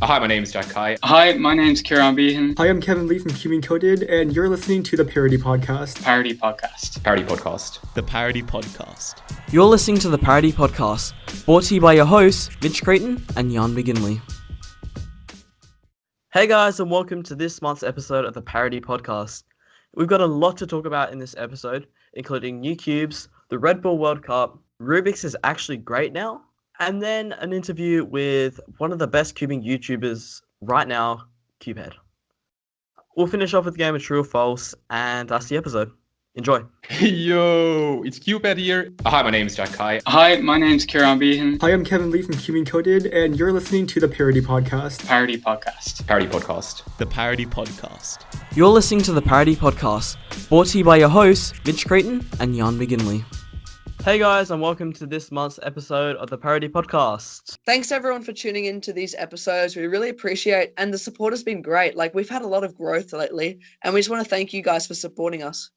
Hi, my name is Jack Kai. Hi, my name's Kieran Behan. Hi, I'm Kevin Lee from Encoded, and you're listening to the Parity Podcast. Parity Podcast. Parity Podcast. The Parity Podcast. You're listening to the Parity Podcast, brought to you by your hosts, Mitch Creighton and Jan McGinley. Hey guys, and welcome to this month's episode of the Parity Podcast. We've got a lot to talk about in this episode, including new cubes, the Red Bull World Cup, Rubik's is actually great now, and then an interview with one of the best cubing YouTubers right now, CubeHead. We'll finish off with the game of true or false, and that's the episode. Enjoy. Yo, it's CubeHead here. Hi, my name is Jack Kai. Hi, my name's Kieran Behan. Hi, I'm Kevin Lee from Encoded, and you're listening to the Parity Podcast. Parity Podcast. Parity Podcast. The Parity Podcast. You're listening to the Parity Podcast, brought to you by your hosts, Mitch Creighton and Jan McGinley. Hey guys, and welcome to this month's episode of the Parity Podcast. Thanks everyone for tuning in to these episodes. We really appreciate, and the support has been great. We've had a lot of growth lately, and we just want to thank you guys for supporting us.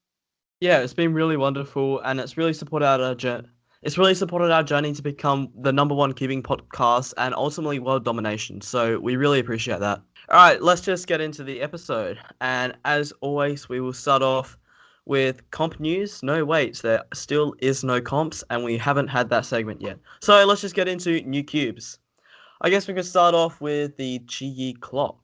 Yeah, it's been really wonderful, and it's really supported our journey. It's really supported our journey to become the number one cubing podcast and ultimately world domination. So we really appreciate that. All right, let's just get into the episode. And as always, we will start off with comp news. No, wait, there still is no comps, and we haven't had that segment yet. So let's just get into new cubes. I guess we could start off with the Qi clock.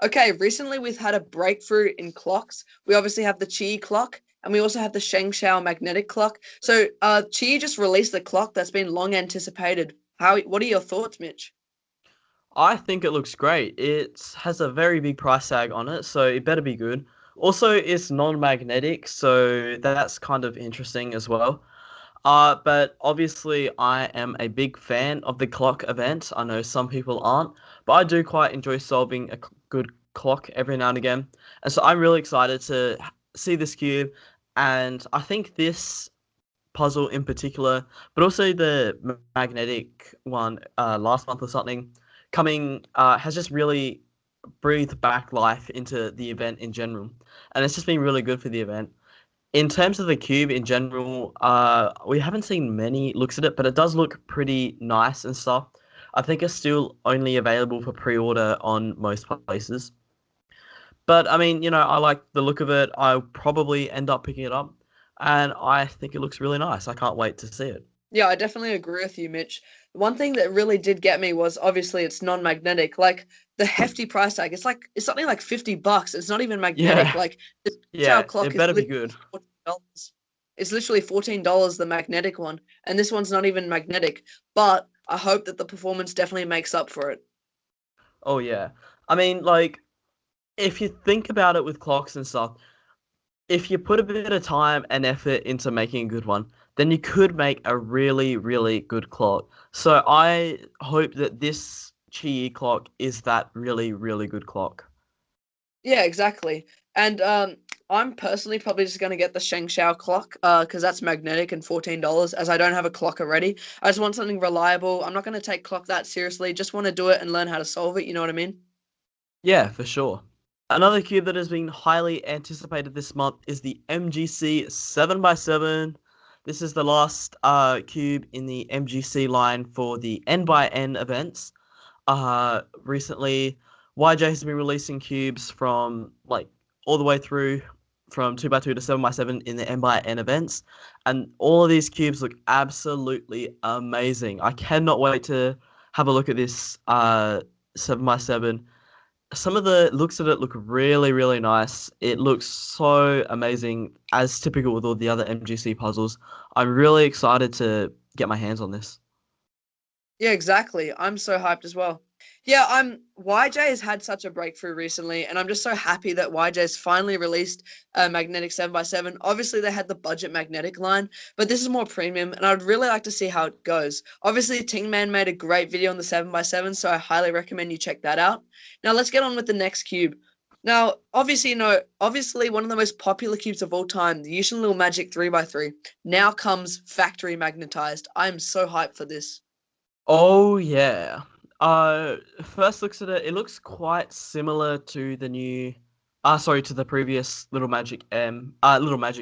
Okay, recently we've had a breakthrough in clocks. We obviously have the Qi clock, and we also have the Shengshao magnetic clock. So Qi just released the clock that's been long anticipated. What are your thoughts, Mitch? I think it looks great. It has a very big price tag on it, so it better be good. Also, it's non-magnetic, so that's kind of interesting as well. But obviously, I am a big fan of the clock event. I know some people aren't, but I do quite enjoy solving a good clock every now and again. And so I'm really excited to see this cube, and I think this puzzle in particular, but also the magnetic one last month or something, coming has just really breathed back life into the event in general, and it's just been really good for the event. In terms of the cube in general, we haven't seen many looks at it, but it does look pretty nice and stuff. I think it's still only available for pre-order on most places, but I mean, I like the look of it. I'll probably end up picking it up, and I think it looks really nice. I can't wait to see it. Yeah, I definitely agree with you, Mitch. One thing that really did get me was obviously it's non-magnetic. The hefty price tag, it's something like $50. It's not even magnetic. Yeah. The clock It better is be good. $14. It's literally $14, the magnetic one, and this one's not even magnetic. But I hope that the performance definitely makes up for it. Oh yeah. I mean, if you think about it with clocks and stuff, if you put a bit of time and effort into making a good one, then you could make a really, really good clock. So I hope that this Qi clock is that really, really good clock. Yeah, exactly. And I'm personally probably just going to get the Shengshao clock because that's magnetic and $14, as I don't have a clock already. I just want something reliable. I'm not going to take clock that seriously. Just want to do it and learn how to solve it. You know what I mean? Yeah, for sure. Another cube that has been highly anticipated this month is the MGC 7x7. This is the last cube in the MGC line for the N by N events. Recently, YJ has been releasing cubes from all the way through from 2x2 to 7x7 in the N by N events, and all of these cubes look absolutely amazing. I cannot wait to have a look at this 7x7. Some of the looks at it look really, really nice. It looks so amazing, as typical with all the other MGC puzzles. I'm really excited to get my hands on this. Yeah, exactly. I'm so hyped as well. Yeah, YJ has had such a breakthrough recently, and I'm just so happy that YJ's finally released a magnetic 7x7. Obviously, they had the budget magnetic line, but this is more premium, and I'd really like to see how it goes. Obviously, TINGMAN made a great video on the 7x7, so I highly recommend you check that out. Now, let's get on with the next cube. Now, obviously, one of the most popular cubes of all time, the Yushin Little Magic 3x3, now comes factory magnetized. I'm so hyped for this. Oh, yeah. First looks at it, it looks quite similar to the previous Little Magic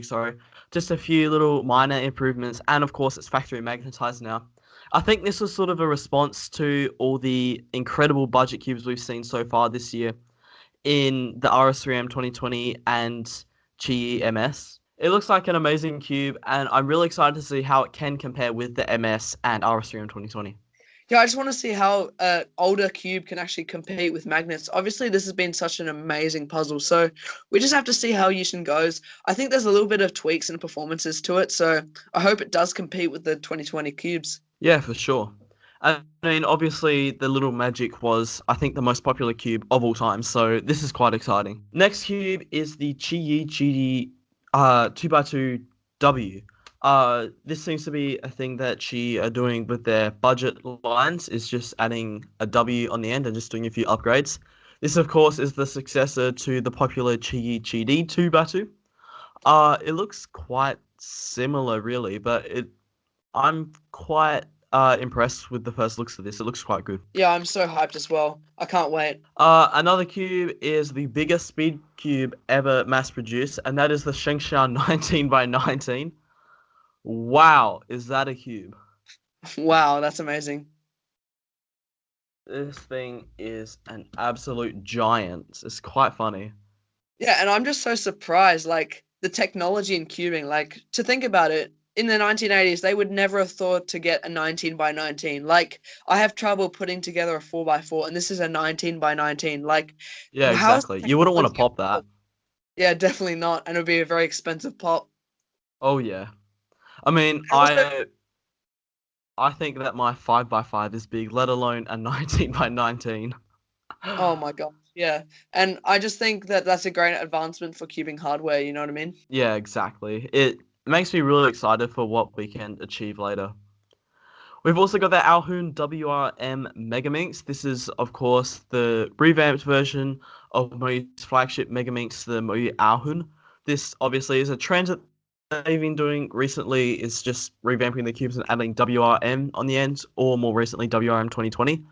sorry. Just a few little minor improvements, and of course it's factory magnetized now. I think this was sort of a response to all the incredible budget cubes we've seen so far this year in the RS3M 2020 and GEMS. It looks like an amazing cube, and I'm really excited to see how it can compare with the MS and RS3M 2020. Yeah, I just want to see how older cube can actually compete with magnets. Obviously, this has been such an amazing puzzle, so we just have to see how Yushin goes. I think there's a little bit of tweaks and performances to it, so I hope it does compete with the 2020 cubes. Yeah, for sure. I mean, obviously, the Little Magic was, I think, the most popular cube of all time, so this is quite exciting. Next cube is the Chi GD 2x2W. This seems to be a thing that Chi are doing with their budget lines, is just adding a W on the end and just doing a few upgrades. This, of course, is the successor to the popular Chi GD 2x2. It looks quite similar, really, but I'm quite impressed with the first looks of this. It looks quite good. Yeah, I'm so hyped as well. I can't wait. Another cube is the biggest speed cube ever mass produced, and that is the Shengsha 19x19. Wow, is that a cube? Wow, that's amazing. This thing is an absolute giant. It's quite funny. Yeah, and I'm just so surprised, like, the technology in cubing. Like, to think about it, in the 1980s, they would never have thought to get a 19x19. Like, I have trouble putting together a 4x4, and this is a 19x19. Like, Yeah, how's exactly. You wouldn't want to technology pop that. Yeah, definitely not, and it would be a very expensive pop. Oh yeah. I mean, How's it- I think that my 5x5 is big, let alone a 19x19. Oh my gosh, yeah. And I just think that that's a great advancement for cubing hardware, you know what I mean? Yeah, exactly. It makes me really excited for what we can achieve later. We've also got the Alhoon WRM Megaminx. This is, of course, the revamped version of Moyu's flagship Megaminx, the Moyu Alhoon. This obviously is a trend that they've been doing recently, is just revamping the cubes and adding WRM on the end, or more recently WRM 2020.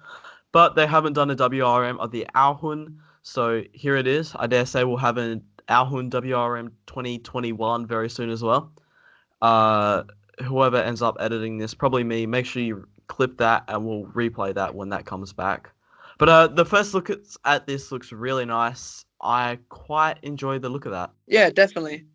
But they haven't done a WRM of the Alhoon, so here it is. I dare say we'll have an Alhoon WRM 2021 very soon as well. Whoever ends up editing this, probably me, make sure you clip that and we'll replay that when that comes back. But the first look at this looks really nice. I quite enjoy the look of that. Yeah, definitely.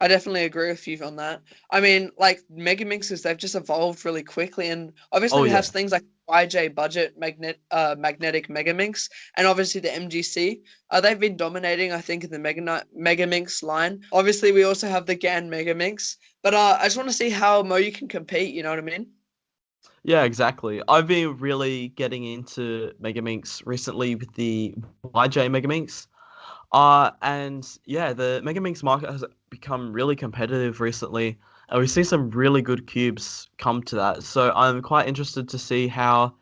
I definitely agree with you on that. I mean, like Megamixes, they've just evolved really quickly, and obviously Oh, we have yeah. things like YJ Budget Magnetic Megaminx, and obviously the MGC. They've been dominating, I think, in the Megaminx line. Obviously, we also have the GAN Megaminx, but I just want to see how Moyu can compete. You know what I mean? Yeah, exactly. I've been really getting into Megaminx recently with the YJ Megaminx. And yeah, the Megaminx market has become really competitive recently, and we've seen some really good cubes come to that. So I'm quite interested to see how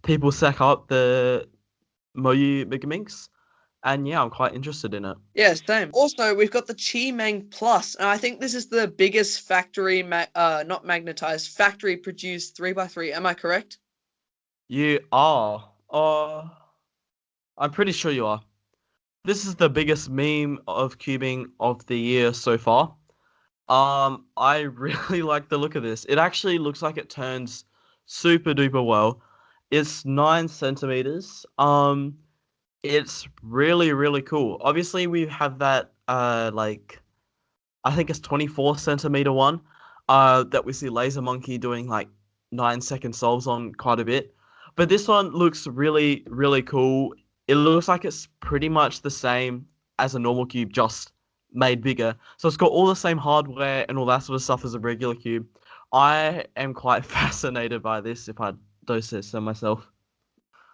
people stack up the Moyu Megaminx, and yeah, I'm quite interested in it. Yeah, same. Also, we've got the Chi Plus, and I think this is the biggest factory, not magnetized, factory produced 3x3. Am I correct? You are. I'm pretty sure you are. This is the biggest meme of cubing of the year so far. I really like the look of this. It actually looks like it turns super duper well. It's 9 centimeters. It's really, really cool. Obviously, we have that like I think it's 24 centimeter one that we see Laser Monkey doing like 9-second solves on quite a bit. But this one looks really, really cool. It looks like it's pretty much the same as a normal cube, just made bigger. So it's got all the same hardware and all that sort of stuff as a regular cube. I am quite fascinated by this, if I do say so myself.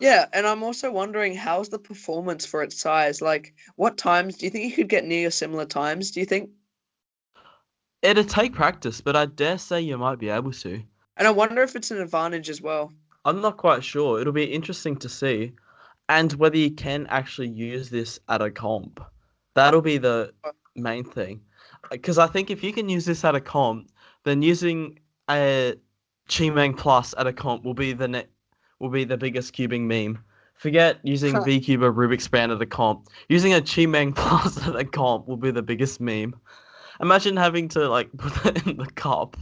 Yeah, and I'm also wondering how's the performance for its size? Like, what times do you think you could get near similar times? Do you think? It'd take practice, but I dare say you might be able to. And I wonder if it's an advantage as well. I'm not quite sure. It'll be interesting to see. And whether you can actually use this at a comp. That'll be the main thing. Because I think if you can use this at a comp, then using a Chi Plus at a comp will be the biggest cubing meme. Forget using VCube or Rubik's Band at a comp. Using a Chi Plus at a comp will be the biggest meme. Imagine having to like put that in the cup.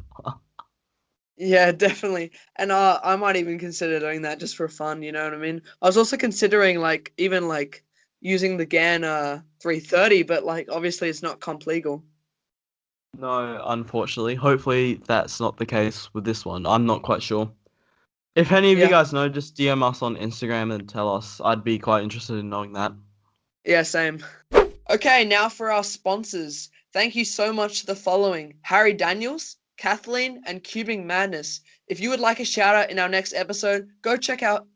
Yeah, definitely. And I might even consider doing that just for fun, you know what I mean? I was also considering like even like using the GAN 330, but like obviously it's not comp legal. No, unfortunately. Hopefully that's not the case with this one. I'm not quite sure. If any of you Yeah. guys know, just DM us on Instagram and tell us. I'd be quite interested in knowing that. Yeah, same. Okay, now for our sponsors. Thank you so much to the following: Harry Daniels, Kathleen, and Cubing Madness. If you would like a shout out in our next episode, go check out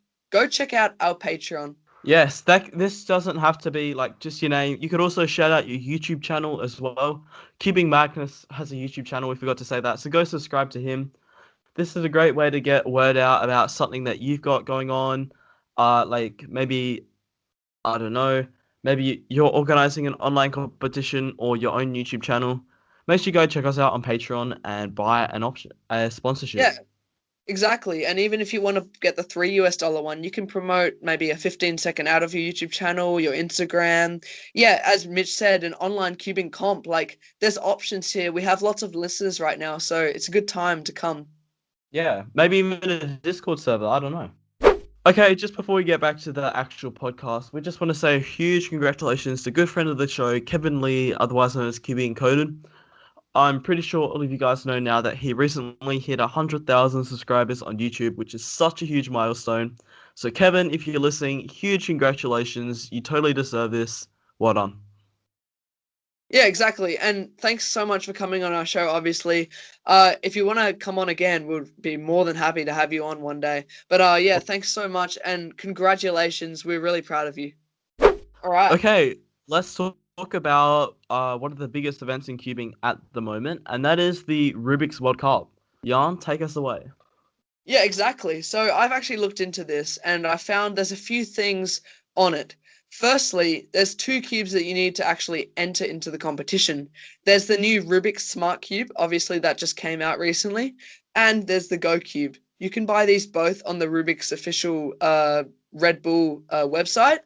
our Patreon. Yes, this doesn't have to be like just your name. You could also shout out your YouTube channel as well. Cubing Magnus has a YouTube channel. We forgot to say that, so go subscribe to him. This is a great way to get word out about something that you've got going on. Like maybe I don't know, maybe you're organizing an online competition or your own YouTube channel. Make sure you go check us out on Patreon and buy a sponsorship. Yeah, exactly. And even if you want to get the $3 one, you can promote maybe a 15-second out of your YouTube channel, your Instagram. Yeah, as Mitch said, an online cubing comp. Like there's options here. We have lots of listeners right now, so it's a good time to come. Yeah, maybe even a Discord server. I don't know. Okay, just before we get back to the actual podcast, we just want to say a huge congratulations to good friend of the show, Kevin Lee, otherwise known as QB Encoded. I'm pretty sure all of you guys know now that he recently hit 100,000 subscribers on YouTube, which is such a huge milestone. So, Kevin, if you're listening, huge congratulations. You totally deserve this. Well done. Yeah, exactly. And thanks so much for coming on our show, obviously. If you want to come on again, we'll be more than happy to have you on one day. But yeah, thanks so much and congratulations. We're really proud of you. All right. Okay, let's talk about one of the biggest events in cubing at the moment, and that is the Rubik's World Cup. Jan, take us away. Yeah, exactly. So I've actually looked into this and I found there's a few things on it. Firstly, there's two cubes that you need to actually enter into the competition. There's the new Rubik's Smart Cube, obviously that just came out recently, and there's the Go Cube. You can buy these both on the Rubik's official Red Bull website,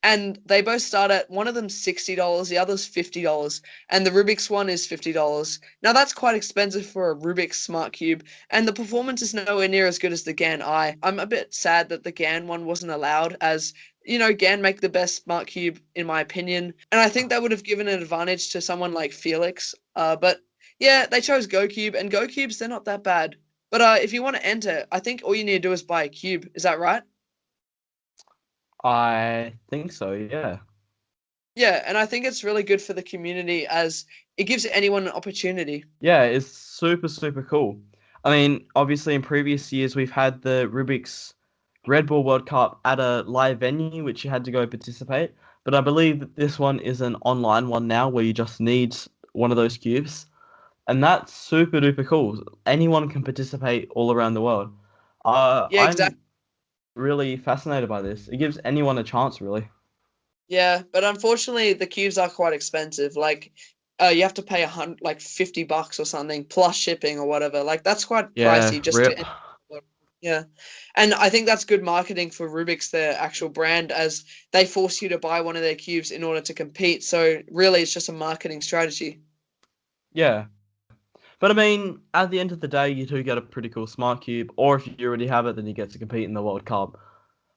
and they both start at one of them $60, the other's $50, and the Rubik's one is $50. Now that's quite expensive for a Rubik's Smart Cube, and the performance is nowhere near as good as the GAN I. I'm a bit sad that the GAN one wasn't allowed, as you know, GAN make the best smart cube in my opinion, and I think that would have given an advantage to someone like Felix. But yeah, they chose Go Cube, and Go Cubes they're not that bad. But if you want to enter, I think all you need to do is buy a cube. Is that right? I think so, yeah. Yeah, and I think it's really good for the community as it gives anyone an opportunity. Yeah, it's super, super cool. I mean, obviously, in previous years, we've had the Rubik's Red Bull World Cup at a live venue, which you had to go participate. But I believe that this one is an online one now where you just need one of those cubes. And that's super duper cool. Anyone can participate all around the world. Yeah, exactly. I'm really fascinated by this. It gives anyone a chance, really. Yeah, but unfortunately, the cubes are quite expensive. Like, you have to pay like $50 or something plus shipping or whatever. Like, that's quite Yeah, pricey just rip. to. Yeah, and I think that's good marketing for Rubik's, their actual brand, as they force you to buy one of their cubes in order to compete. So really, it's just a marketing strategy. Yeah. But I mean, at the end of the day, you do get a pretty cool smart cube, or if you already have it, then you get to compete in the World Cup.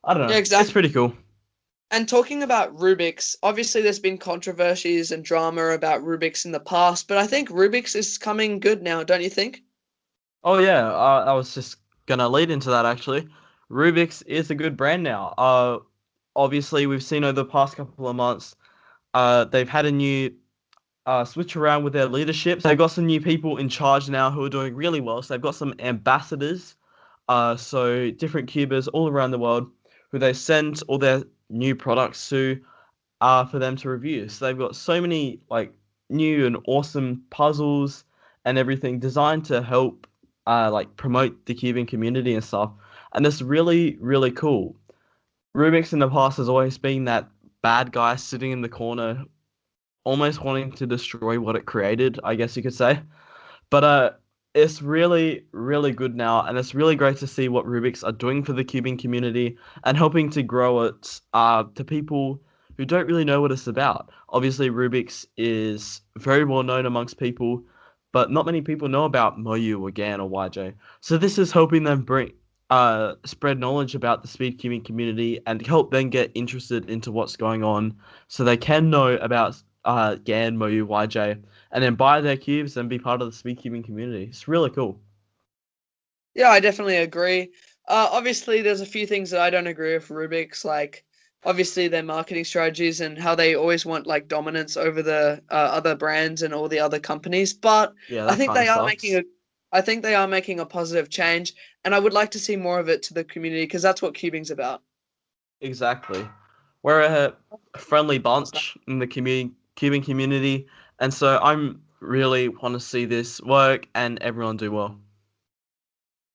I don't know. Yeah, It's exactly. pretty cool. And talking about Rubik's, obviously there's been controversies and drama about Rubik's in the past, but I think Rubik's is coming good now, don't you think? Oh yeah, I was just gonna lead into that actually. Rubik's is a good brand now. Obviously we've seen over the past couple of months, they've had a new switch around with their leadership. So they've got some new people in charge now who are doing really well. So they've got some ambassadors, so different cubers all around the world who they send all their new products to, for them to review. So they've got so many like new and awesome puzzles and everything designed to help like promote the cubing community and stuff. And it's really, really cool. Rubik's in the past has always been that bad guy sitting in the corner, almost wanting to destroy what it created, I guess you could say. But it's really, really good now, and it's really great to see what Rubik's are doing for the cubing community and helping to grow it to people who don't really know what it's about. Obviously, Rubik's is very well known amongst people, but not many people know about Moyu or GAN or YJ. So this is helping them spread knowledge about the speed cubing community and help them get interested into what's going on, so they can know about GAN, Moyu, YJ, and then buy their cubes and be part of the speed cubing community. It's really cool. Yeah, I definitely agree. Obviously, there's a few things that I don't agree with Rubik's, like obviously their marketing strategies and how they always want like dominance over the other brands and all the other companies. But Yeah, I that think kind of they are sucks. I think they are making a positive change, and I would like to see more of it to the community because that's what cubing's about. Exactly. We're a friendly bunch in the cubing community, and so I'm really want to see this work and everyone do well.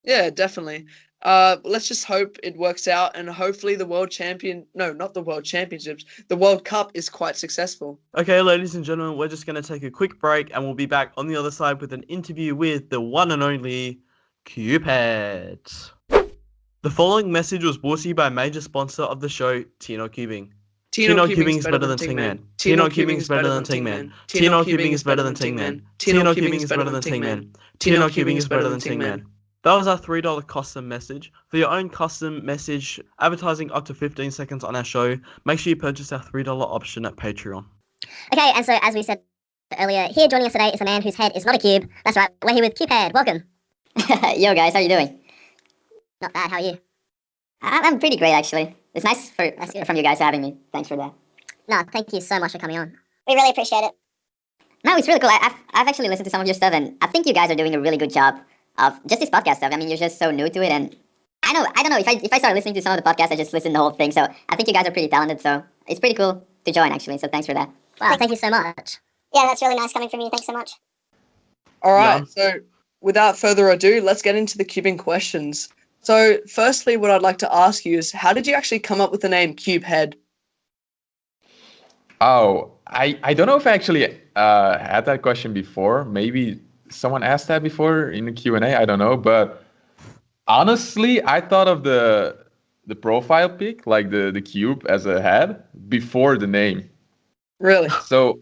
Yeah, definitely. Let's just hope it works out, and hopefully the not the world championships, the World Cup is quite successful. Okay, ladies and gentlemen, we're just going to take a quick break and we'll be back on the other side with an interview with the one and only CubeHead. The following message was brought to you by a major sponsor of the show, Tino Cubing. Tino Cubing is better than TINGMAN. Tino Cubing is better than TINGMAN. Tino Cubing is better than TINGMAN. Tino Cubing is better than TINGMAN. Tino Cubing is better than TINGMAN. That was our $3 custom message. For your own custom message, advertising up to 15 seconds on our show, make sure you purchase our $3 option at Patreon. Okay, and so as we said earlier, here joining us today is a man whose head is not a cube. That's right, we're here with CubeHead. Welcome. Yo guys, how you doing? Not bad, how are you? I'm pretty great actually. It's nice from you guys having me. Thanks for that. No, thank you so much for coming on. We really appreciate it. No, it's really cool. I've actually listened to some of your stuff, and I think you guys are doing a really good job of just this podcast stuff. I mean, you're just so new to it, and I don't know if I start listening to some of the podcasts, I just listen to the whole thing. So I think you guys are pretty talented. So it's pretty cool to join actually. So thanks for that. Wow, thank you so much. Yeah, that's really nice coming from you. Thanks so much. All right, Yeah. so without further ado, let's get into the cubing questions. So firstly, what I'd like to ask you is, how did you actually come up with the name CubeHead? Oh, I don't know if I actually had that question before. Maybe someone asked that before in the Q&A. I don't know, but honestly, I thought of the profile pic, like the cube as a head, before the name. Really? So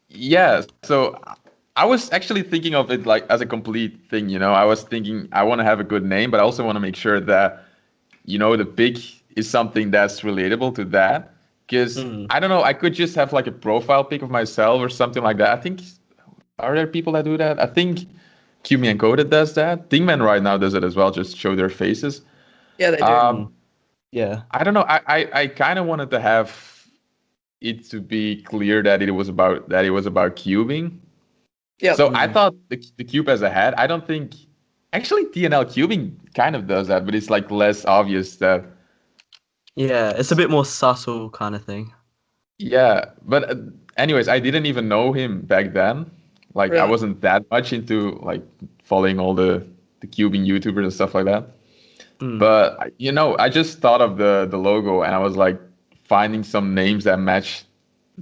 yeah, so I was actually thinking of it like as a complete thing, you know. I was thinking I want to have a good name, but I also want to make sure that, you know, the pic is something that's relatable to that. Because I don't know, I could just have like a profile pic of myself or something like that. I think, are there people that do that? I think Encoded does that. TINGMAN right now does it as well, just show their faces. Yeah, they do. Yeah. I don't know. I kind of wanted to have it to be clear that it was about cubing. Yeah. So I thought the cube as a head. I don't think actually TNL cubing kind of does that, but it's like less obvious that. Yeah, it's a bit more subtle kind of thing. Yeah, but anyways, I didn't even know him back then. Like I Really? wasn't that much into like following all the cubing YouTubers and stuff like that. But you know, I just thought of the logo and I was like finding some names that match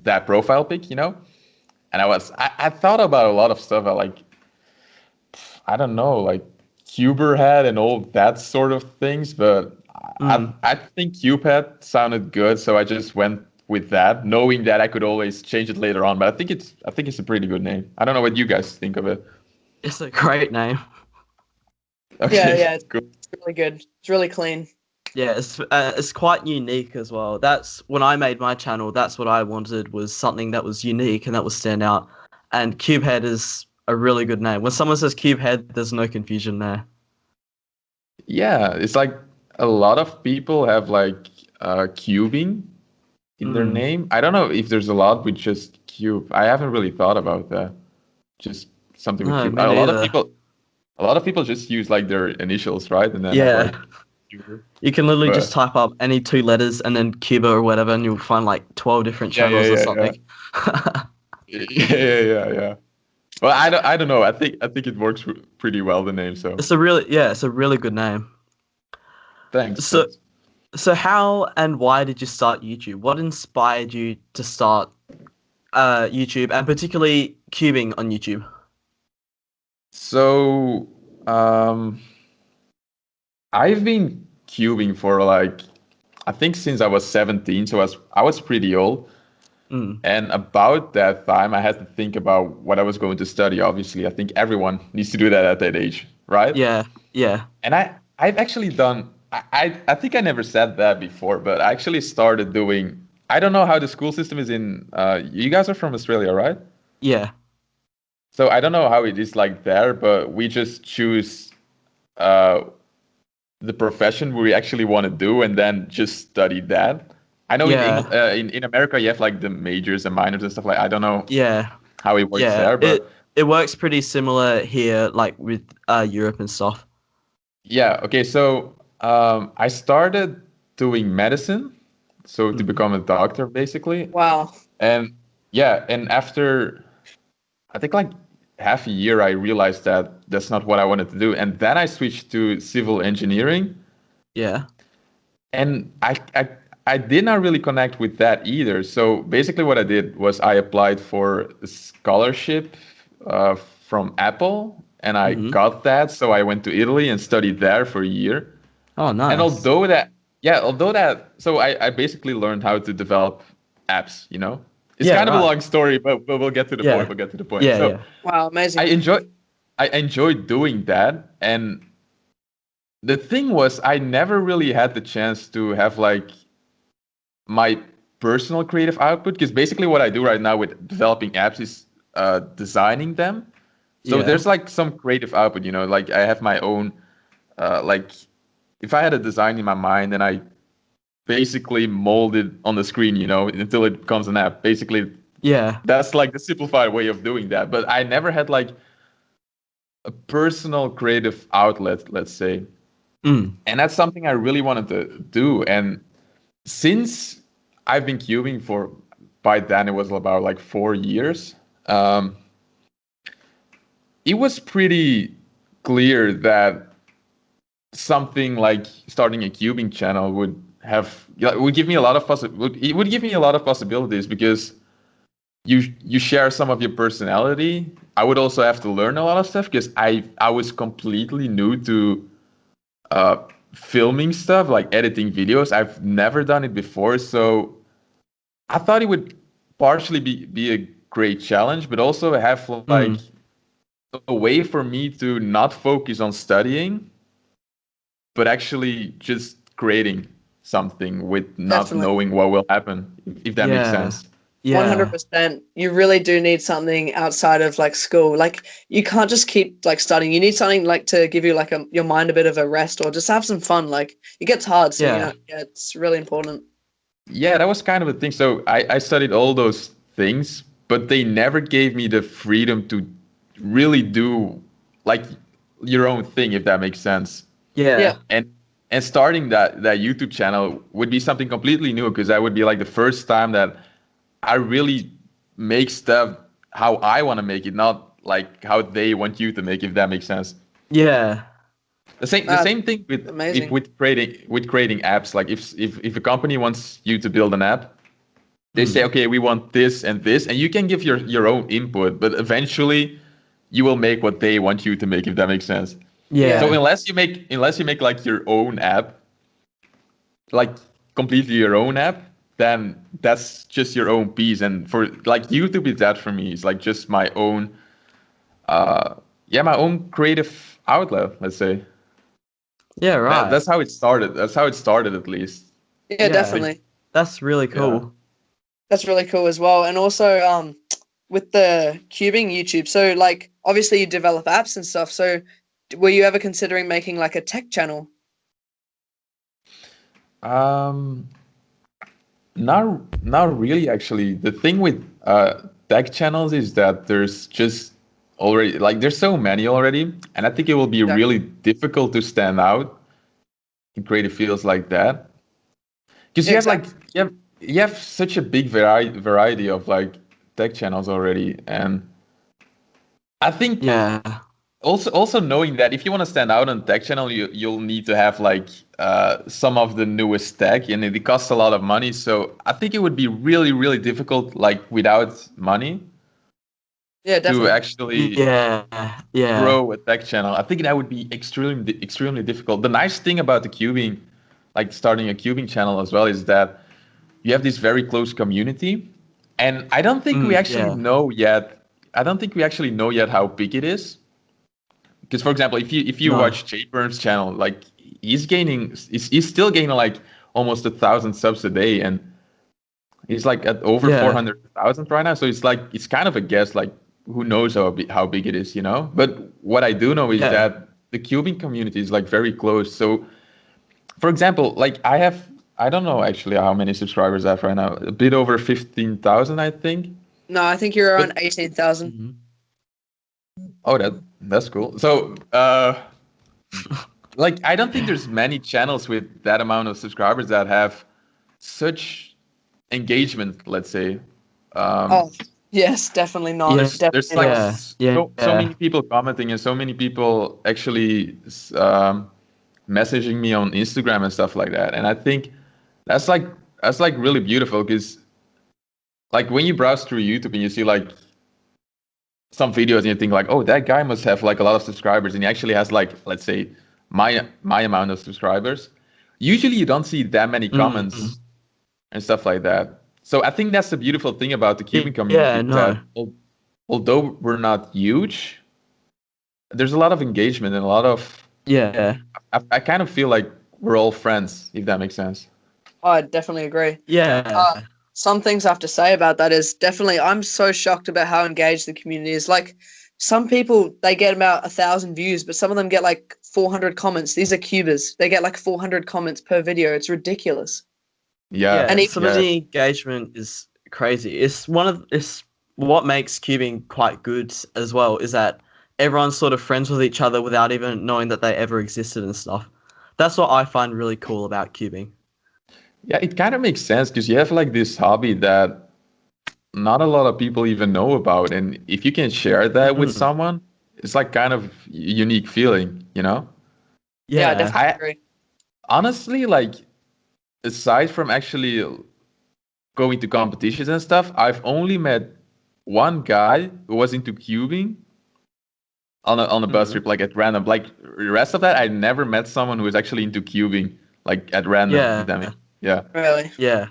that profile pic, you know? And I thought about a lot of stuff. I don't know, like CubeHead and all that sort of things, but I think CubeHead sounded good, so I just went with that, knowing that I could always change it later on. But I think it's a pretty good name. I don't know what you guys think of it. It's a great name. Okay, Yeah, it's cool. really good. It's really clean. Yeah, it's quite unique as well. That's when I made my channel. That's what I wanted, was something that was unique and that would stand out. And CubeHead is a really good name. When someone says CubeHead, there's no confusion there. Yeah, it's like a lot of people have like cubing in their name. I don't know if there's a lot with just cube. I haven't really thought about that. Just something with No, cube. me A neither. lot of people just use like their initials, right? And then Yeah. have, like, Cuber. You can literally But- just type up any two letters and then Cuba or whatever, and you'll find like 12 different Yeah, channels or yeah. something. Yeah. Well, I don't know. I think it works pretty well, the name. So It's a really good name. thanks. So how and why did you start YouTube? What inspired you to start YouTube, and particularly cubing on YouTube? So I've been cubing for like I think since I was 17, so I was pretty old. And about that time, I had to think about what I was going to study. Obviously, I think everyone needs to do that at that age, right? Yeah. Yeah. And I've actually done. I think I never said that before, but I actually started doing. I don't know how the school system is in. You guys are from Australia, right? Yeah. So I don't know how it is like there, but we just choose uh, the profession we actually want to do and then just study that. I know Yeah. in America you have like the majors and minors and stuff like. I don't know Yeah. how it works Yeah. there, but It works pretty similar here, like with Europe and stuff. yeah. Okay, so I started doing medicine, so to become a doctor basically, Wow. and yeah, and after I think like half a year, I realized that that's not what I wanted to do, and then I switched to civil engineering. Yeah. And I did not really connect with that either. So basically, what I did was I applied for a scholarship from Apple, and I got that. So I went to Italy and studied there for a year. Oh, nice. And so I basically learned how to develop apps. You know, it's Yeah, kind of a right. long story, but we'll get to the Yeah. point. We'll get to the point. Yeah. So Yeah. Wow, amazing. I enjoyed doing that, and the thing was I never really had the chance to have like my personal creative output, because basically what I do right now with developing apps is designing them. So Yeah. there's like some creative output, you know, like I have my own like if I had a design in my mind and I basically mold it on the screen, you know, until it becomes an app. Basically Yeah. that's like the simplified way of doing that. But I never had like a personal creative outlet, let's say. And that's something I really wanted to do. And since I've been cubing for, by then it was about like 4 years, it was pretty clear that something like starting a cubing channel would give me a lot of it would give me a lot of possibilities, because you share some of your personality. I would also have to learn a lot of stuff, because I was completely new to filming stuff, like editing videos. I've never done it before, so I thought it would partially be a great challenge, but also have like a way for me to not focus on studying, but actually just creating something with not Definitely. knowing what will happen, if that makes sense. Yeah. 100%. You really do need something outside of like school. Like you can't just keep like studying. You need something like to give you like your mind a bit of a rest, or just have some fun. Like it gets hard, so Yeah. yeah, it's really important. Yeah, that was kind of the thing. So I studied all those things, but they never gave me the freedom to really do like your own thing, if that makes sense. Yeah. Yeah. And starting that YouTube channel would be something completely new, because that would be like the first time that I really make stuff how I want to make it, not like how they want you to make, if that makes sense. Yeah. The same thing with amazing. with creating apps. Like if a company wants you to build an app, they say, okay, we want this, and you can give your own input, but eventually you will make what they want you to make, if that makes sense. Yeah. So unless you make like your own app, like completely your own app, then that's just your own piece. And for like YouTube is that for me. It's like just my own my own creative outlet, let's say. Yeah, right. That's how it started. That's how it started, at least. Yeah, definitely. That's really cool. Yeah. That's really cool as well. And also with the cubing YouTube, so like obviously you develop apps and stuff. So were you ever considering making like a tech channel? Not really, actually. The thing with tech channels is that there's just already like there's so many already, and I think it will be really difficult to stand out in creative fields like that, because you have like you have such a big variety of like tech channels already. And I think also knowing that if you want to stand out on a tech channel, you'll need to have like some of the newest tech, and it costs a lot of money. So I think it would be really, really difficult, like without money, definitely. to actually grow a tech channel. I think that would be extremely difficult. The nice thing about the cubing, like starting a cubing channel as well, is that you have this very close community, And I don't think we actually yeah. know yet. I don't think we actually know yet how big it is. Because, for example, if you No. watch J-Perm's channel, like he's still gaining like almost 1,000 subs a day, and he's like at over Yeah. 400,000 right now. So it's kind of a guess, like who knows how big it is, you know? But what I do know is Yeah. that the cubing community is like very close. So, for example, like I don't know actually how many subscribers I have right now. A bit over 15,000, I think. No, I think you're around 18,000. Mhm. Oh, that's cool. So, like, I don't think there's many channels with that amount of subscribers that have such engagement, let's say. Oh, yes, definitely not. Yeah. Definitely There's like not. so many people commenting and so many people actually messaging me on Instagram and stuff like that. And I think that's like really beautiful because like when you browse through YouTube and you see like some videos and you think like, oh, that guy must have like a lot of subscribers, and he actually has like, let's say, my amount of subscribers. Usually you don't see that many comments and stuff like that. So I think that's the beautiful thing about the cubing community. Yeah, no. That although we're not huge, there's a lot of engagement and a lot of. Yeah. I kind of feel like we're all friends, if that makes sense. I definitely agree. Yeah. Some things I have to say about that is definitely I'm so shocked about how engaged the community is. Like some people, they get about 1,000 views, but some of them get like 400 comments. These are cubers. They get like 400 comments per video. It's ridiculous. Yeah. And some of the engagement is crazy. It's what makes cubing quite good as well is that everyone's sort of friends with each other without even knowing that they ever existed and stuff. That's what I find really cool about cubing. Yeah, it kind of makes sense because you have like this hobby that not a lot of people even know about, and if you can share that with someone, it's like kind of unique feeling, you know? Yeah, I definitely agree. Honestly, like aside from actually going to competitions and stuff, I've only met one guy who was into cubing on a bus trip, like at random. Like the rest of that, I never met someone who was actually into cubing, like at random. Yeah. If that makes. Yeah. Really? Yeah.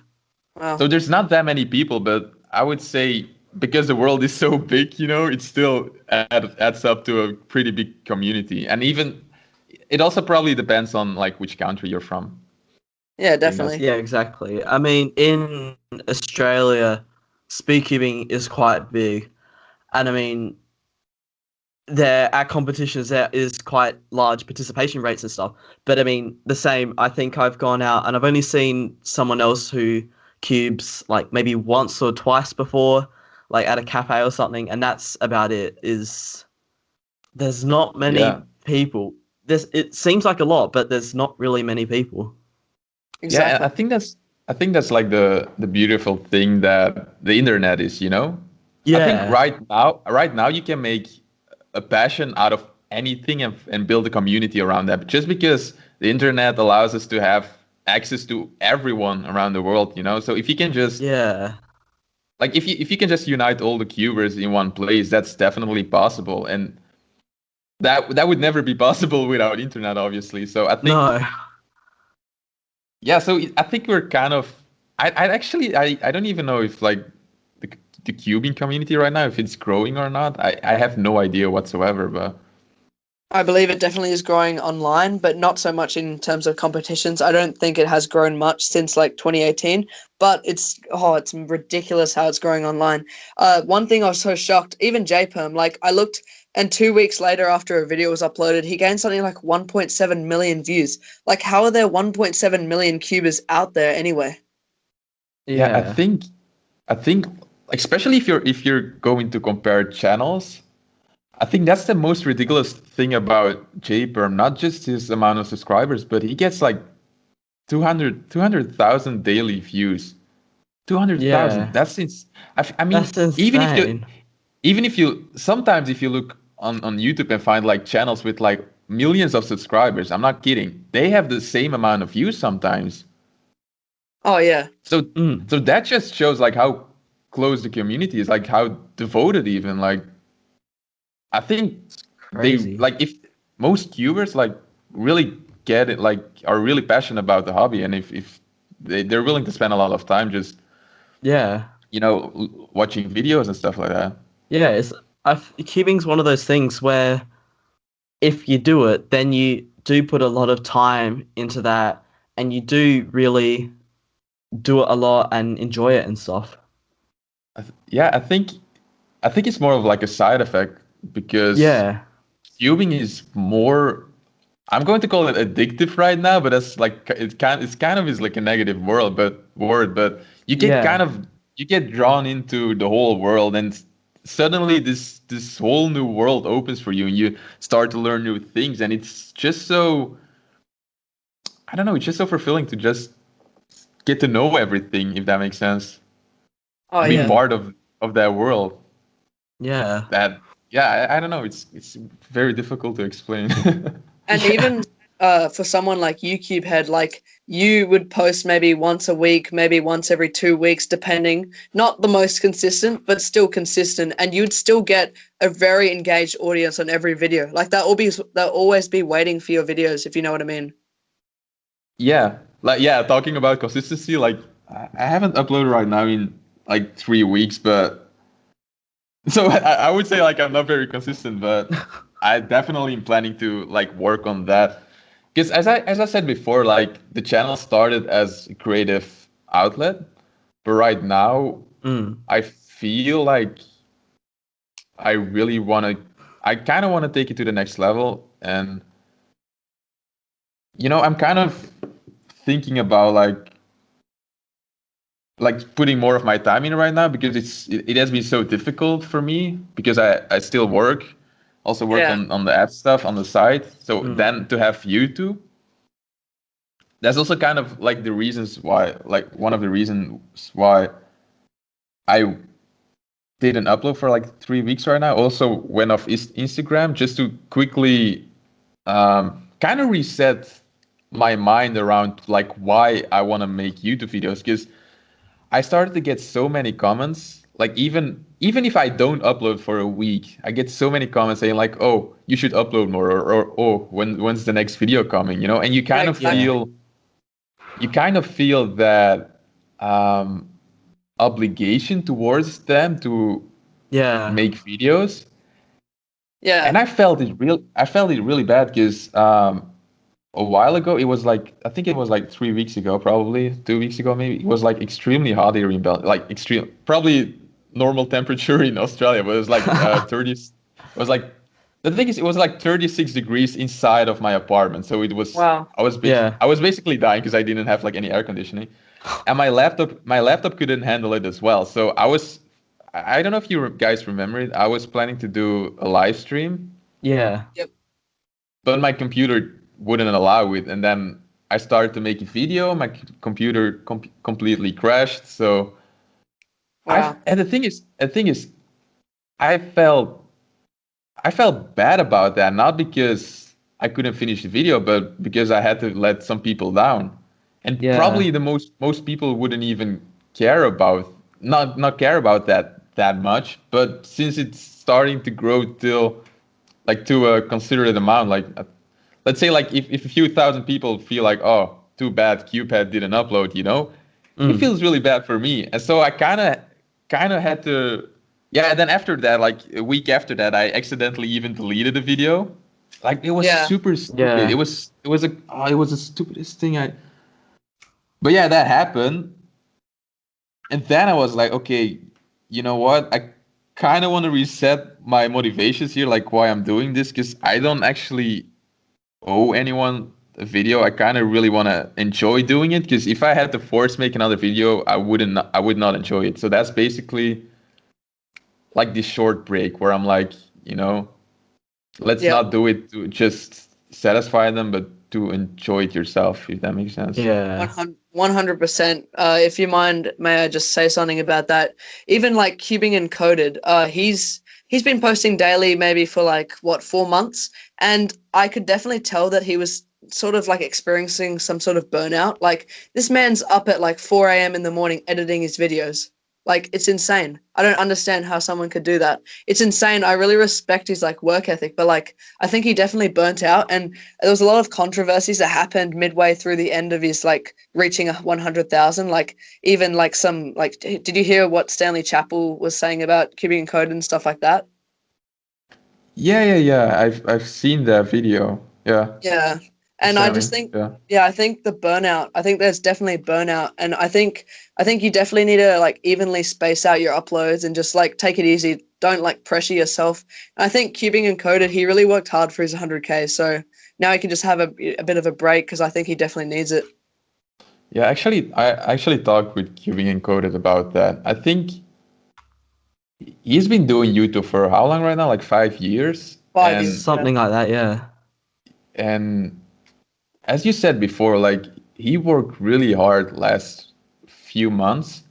Wow. So there's not that many people, but I would say because the world is so big, you know, it still adds up to a pretty big community. And even it also probably depends on like which country you're from. Yeah, definitely. Yeah, exactly. I mean, in Australia, speedcubing is quite big, and I mean, at competitions there is quite large participation rates and stuff. But I mean, the same. I think I've gone out and I've only seen someone else who cubes like maybe once or twice before, like at a cafe or something, and that's about it. There's not many people. It seems like a lot, but there's not really many people. Exactly. Yeah, I think that's like the beautiful thing that the internet is, you know? Yeah. I think right now you can make a passion out of anything and build a community around that. Just because the internet allows us to have access to everyone around the world, you know? So if you can just like if you can just unite all the cubers in one place, that's definitely possible. And that would never be possible without internet, obviously. So I think yeah, so I think we're kind of I don't even know if like the cubing community right now, if it's growing or not. I have no idea whatsoever, but I believe it definitely is growing online, but not so much in terms of competitions. I don't think it has grown much since like 2018, but it's ridiculous how it's growing online. One thing I was so shocked, even JPerm, like I looked and 2 weeks later after a video was uploaded, he gained something like 1.7 million views. Like how are there 1.7 million cubers out there anyway? Yeah, I think especially if you're going to compare channels, I think that's the most ridiculous thing about JPerm, not just his amount of subscribers, but he gets like 200,000 daily views. 200,000. That's I mean, that's insane. even if you sometimes if you look on YouTube and find like channels with like millions of subscribers, I'm not kidding. They have the same amount of views sometimes. Oh yeah. So that just shows like how close the community is, like how devoted even. Like I think Crazy. they like if most cubers like really get it, like are really passionate about the hobby, and if they're willing to spend a lot of time just watching videos and stuff like that. Yeah, cubing's one of those things where if you do it, then you do put a lot of time into that, and you do really do it a lot and enjoy it and stuff. Yeah, I think it's more of like a side effect because Yeah, cubing is more. I'm going to call it addictive right now, but that's like it's kind of is like a negative word, but you get Yeah. you get drawn into the whole world, and suddenly this whole new world opens for you, and you start to learn new things, and it's just so, I don't know, it's just so fulfilling to just get to know everything, if that makes sense. Oh To be yeah. part of that world. yeah, That yeah, I don't know. It's very difficult to explain. And even for someone like you, CubeHead, like you would post maybe once a week, maybe once every 2 weeks, depending. Not the most consistent, but still consistent, and you'd still get a very engaged audience on every video. Like they'll always be waiting for your videos, if you know what I mean. Yeah, like yeah, talking about consistency, like I haven't uploaded right now in like 3 weeks, but so I would say like I'm not very consistent, but I definitely am planning to like work on that. Because as I said before, like the channel started as a creative outlet, but right now I feel like I really want to, I kind of want to take it to the next level, and I'm kind of thinking about like putting more of my time in right now because it has been so difficult for me because I still work, also work Yeah. on the app stuff on the side. So then to have YouTube, that's also kind of like the reasons why, like one of the reasons why I didn't upload for like 3 weeks right now. Also went off Instagram just to quickly kind of reset my mind around like why I want to make YouTube videos, because I started to get so many comments. Like even if I don't upload for a week, I get so many comments saying like, "Oh, you should upload more," or "Oh, when's the next video coming?" And you kind of exactly. feel that obligation towards them to yeah, make videos. Yeah. And I felt it really bad because a while ago, it was like, I think it was like 3 weeks ago, probably 2 weeks ago, maybe. It was like extremely hot here in Belgium, like extreme, probably normal temperature in Australia, but it was like 30. It was like, the thing is, it was like 36 degrees inside of my apartment. So it was, Wow. Yeah. I was basically dying because I didn't have like any air conditioning, and my laptop couldn't handle it as well. So I don't know if you guys remember it. I was planning to do a live stream, Yeah. Yep. but my computer wouldn't allow it, and then I started to make a video. My computer completely crashed. So Wow. and the thing is, I felt bad about that, not because I couldn't finish the video, but because I had to let some people down, and Yeah. probably the most people wouldn't even care about not care about that much. But since it's starting to grow till like to a considerate amount, like let's say like if a few thousand people feel like, oh, too bad CubeHead didn't upload, it feels really bad for me. And so I kind of had to, yeah. And then after that, like a week after that, I accidentally even deleted the video. Like it was Yeah. super stupid. Yeah. It was the stupidest thing But yeah, that happened. And then I was like, okay, you know what? I kind of want to reset my motivations here, like why I'm doing this, because I don't actually owe anyone a video. I kind of really want to enjoy doing it, because if I had to force make another video, I would not enjoy it. So that's basically like this short break where I'm like, let's Yeah. not do it to just satisfy them, but to enjoy it yourself, if that makes sense. Yeah. 100%. If you mind, may I just say something about that? Even like cubing Encoded, he's been posting daily maybe for like 4 months, and I could definitely tell that he was sort of like experiencing some sort of burnout. Like this man's up at like 4 a.m. in the morning editing his videos. Like, it's insane. I don't understand how someone could do that. It's insane. I really respect his like work ethic, but like I think he definitely burnt out, and there was a lot of controversies that happened midway through the end of his like reaching 100,000. Like even like some like, did you hear what Stanley Chappell was saying about cubing Encoded and stuff like that? Yeah. I've seen that video. Yeah, Yeah. And I just Stanley. think, Yeah. yeah, I think the burnout, I think there's definitely burnout. And I think you definitely need to like evenly space out your uploads and just like take it easy. Don't like pressure yourself. And I think cubing Encoded, he really worked hard for his 100K. So now he can just have a bit of a break because I think he definitely needs it. Yeah, actually, I actually talked with Cubing Encoded about that. I think he's been doing YouTube for how long right now? Like 5 years. 5 years. And Something like that, yeah. and as you said before, like he worked really hard last few months,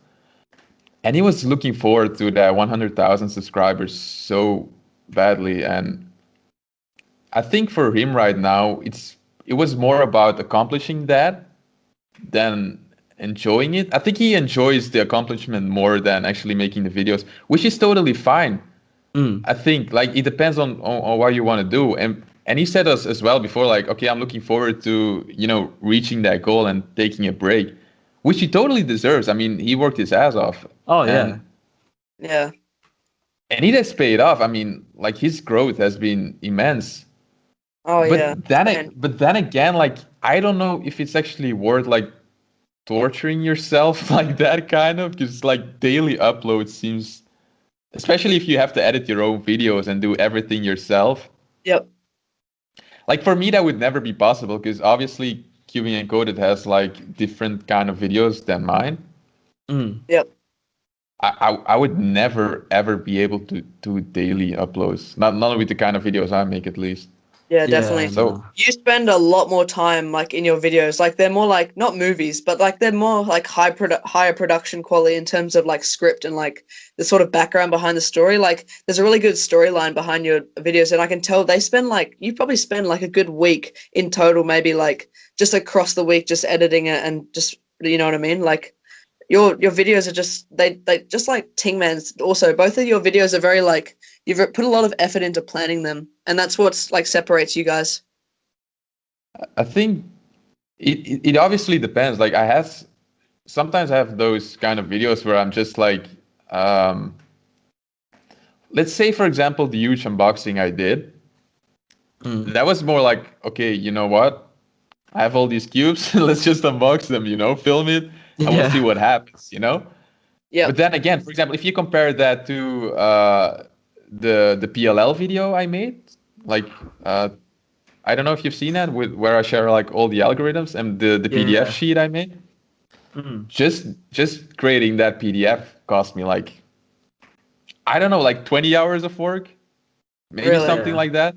and he was looking forward to that 100,000 subscribers so badly. And I think for him right now, it was more about accomplishing that than enjoying it. I think he enjoys the accomplishment more than actually making the videos, which is totally fine. I think like it depends on what you want to do. And he said us as well before, like, okay, I'm looking forward to, reaching that goal and taking a break, which he totally deserves. I mean, he worked his ass off. Oh, yeah. Yeah. And it has paid off. I mean, like his growth has been immense. Oh, yeah. But then again, like I don't know if it's actually worth like torturing yourself like that kind of, because like daily upload seems, especially if you have to edit your own videos and do everything yourself. Yep. Like for me, that would never be possible because obviously Cubing Encoded has like different kind of videos than mine. Yep. I would never ever be able to do daily uploads. Not with the kind of videos I make, at least. Yeah, definitely. Yeah, So no. You spend a lot more time like in your videos. Like they're more like not movies, but like they're more like higher production quality in terms of like script and like the sort of background behind the story. Like there's a really good storyline behind your videos, and I can tell they spend like you probably spend like a good week in total, maybe like just across the week, just editing it and just you know what I mean. Like your videos are just they just like TINGMAN's. Also, both of your videos are very like you've put a lot of effort into planning them, and that's what's like separates you guys. I think it obviously depends. Like sometimes I have those kind of videos where I'm just like, let's say for example, the huge unboxing I did. That was more like, okay, you know what? I have all these cubes. Let's just unbox them, film it, and we'll see what happens, Yeah. But then again, for example, if you compare that to the PLL video I made, like I don't know if you've seen that where I share like all the algorithms and the PDF Yeah. sheet I made. Just creating that PDF cost me like, I don't know, like 20 hours of work, maybe Really? something Yeah. like that.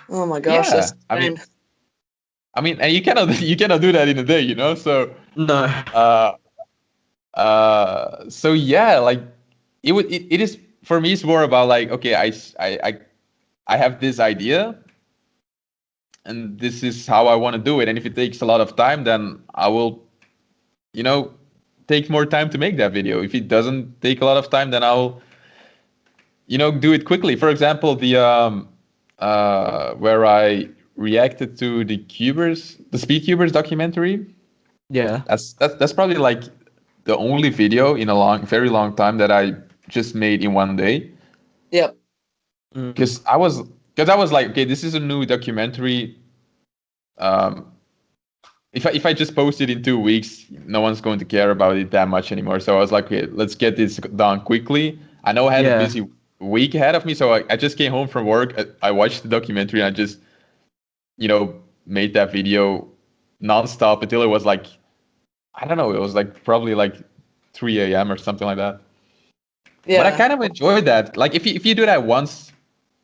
Oh my gosh, Yeah, that's I mean, insane. and you cannot do that in a day, So No. so yeah, like it is for me. It's more about like, okay, I have this idea, and this is how I want to do it. And if it takes a lot of time, then I will, take more time to make that video. If it doesn't take a lot of time, then I'll, do it quickly. For example, the where I reacted to the Speed Cubers documentary. Yeah. That's probably like the only video in a very long time that I just made in one day. Yep. Because I was like, okay, this is a new documentary. If I just post it in 2 weeks, no one's going to care about it that much anymore. So I was like, okay, let's get this done quickly. I know I had a busy week ahead of me, so I just came home from work. I watched the documentary, and I just, made that video nonstop until it was like, I don't know, it was like probably like 3 a.m. or something like that. Yeah. But I kind of enjoyed that. Like if you do that once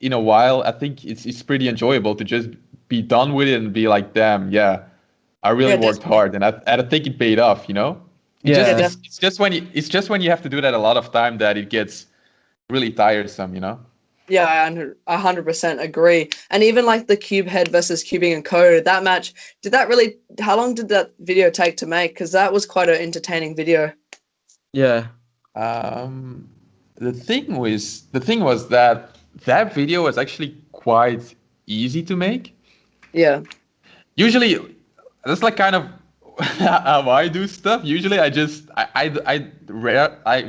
in a while, I think it's pretty enjoyable to just be done with it and be like, damn, yeah, I really worked hard, and I think it paid off. It's just when you have to do that a lot of time that it gets really tiresome. Yeah, I 100% agree. And even like the CubeHead versus Cubing Encoded, that match, how long did that video take to make? Because that was quite an entertaining video. Yeah. The thing was that video was actually quite easy to make. Yeah. Usually, that's like kind of how I do stuff. Usually, I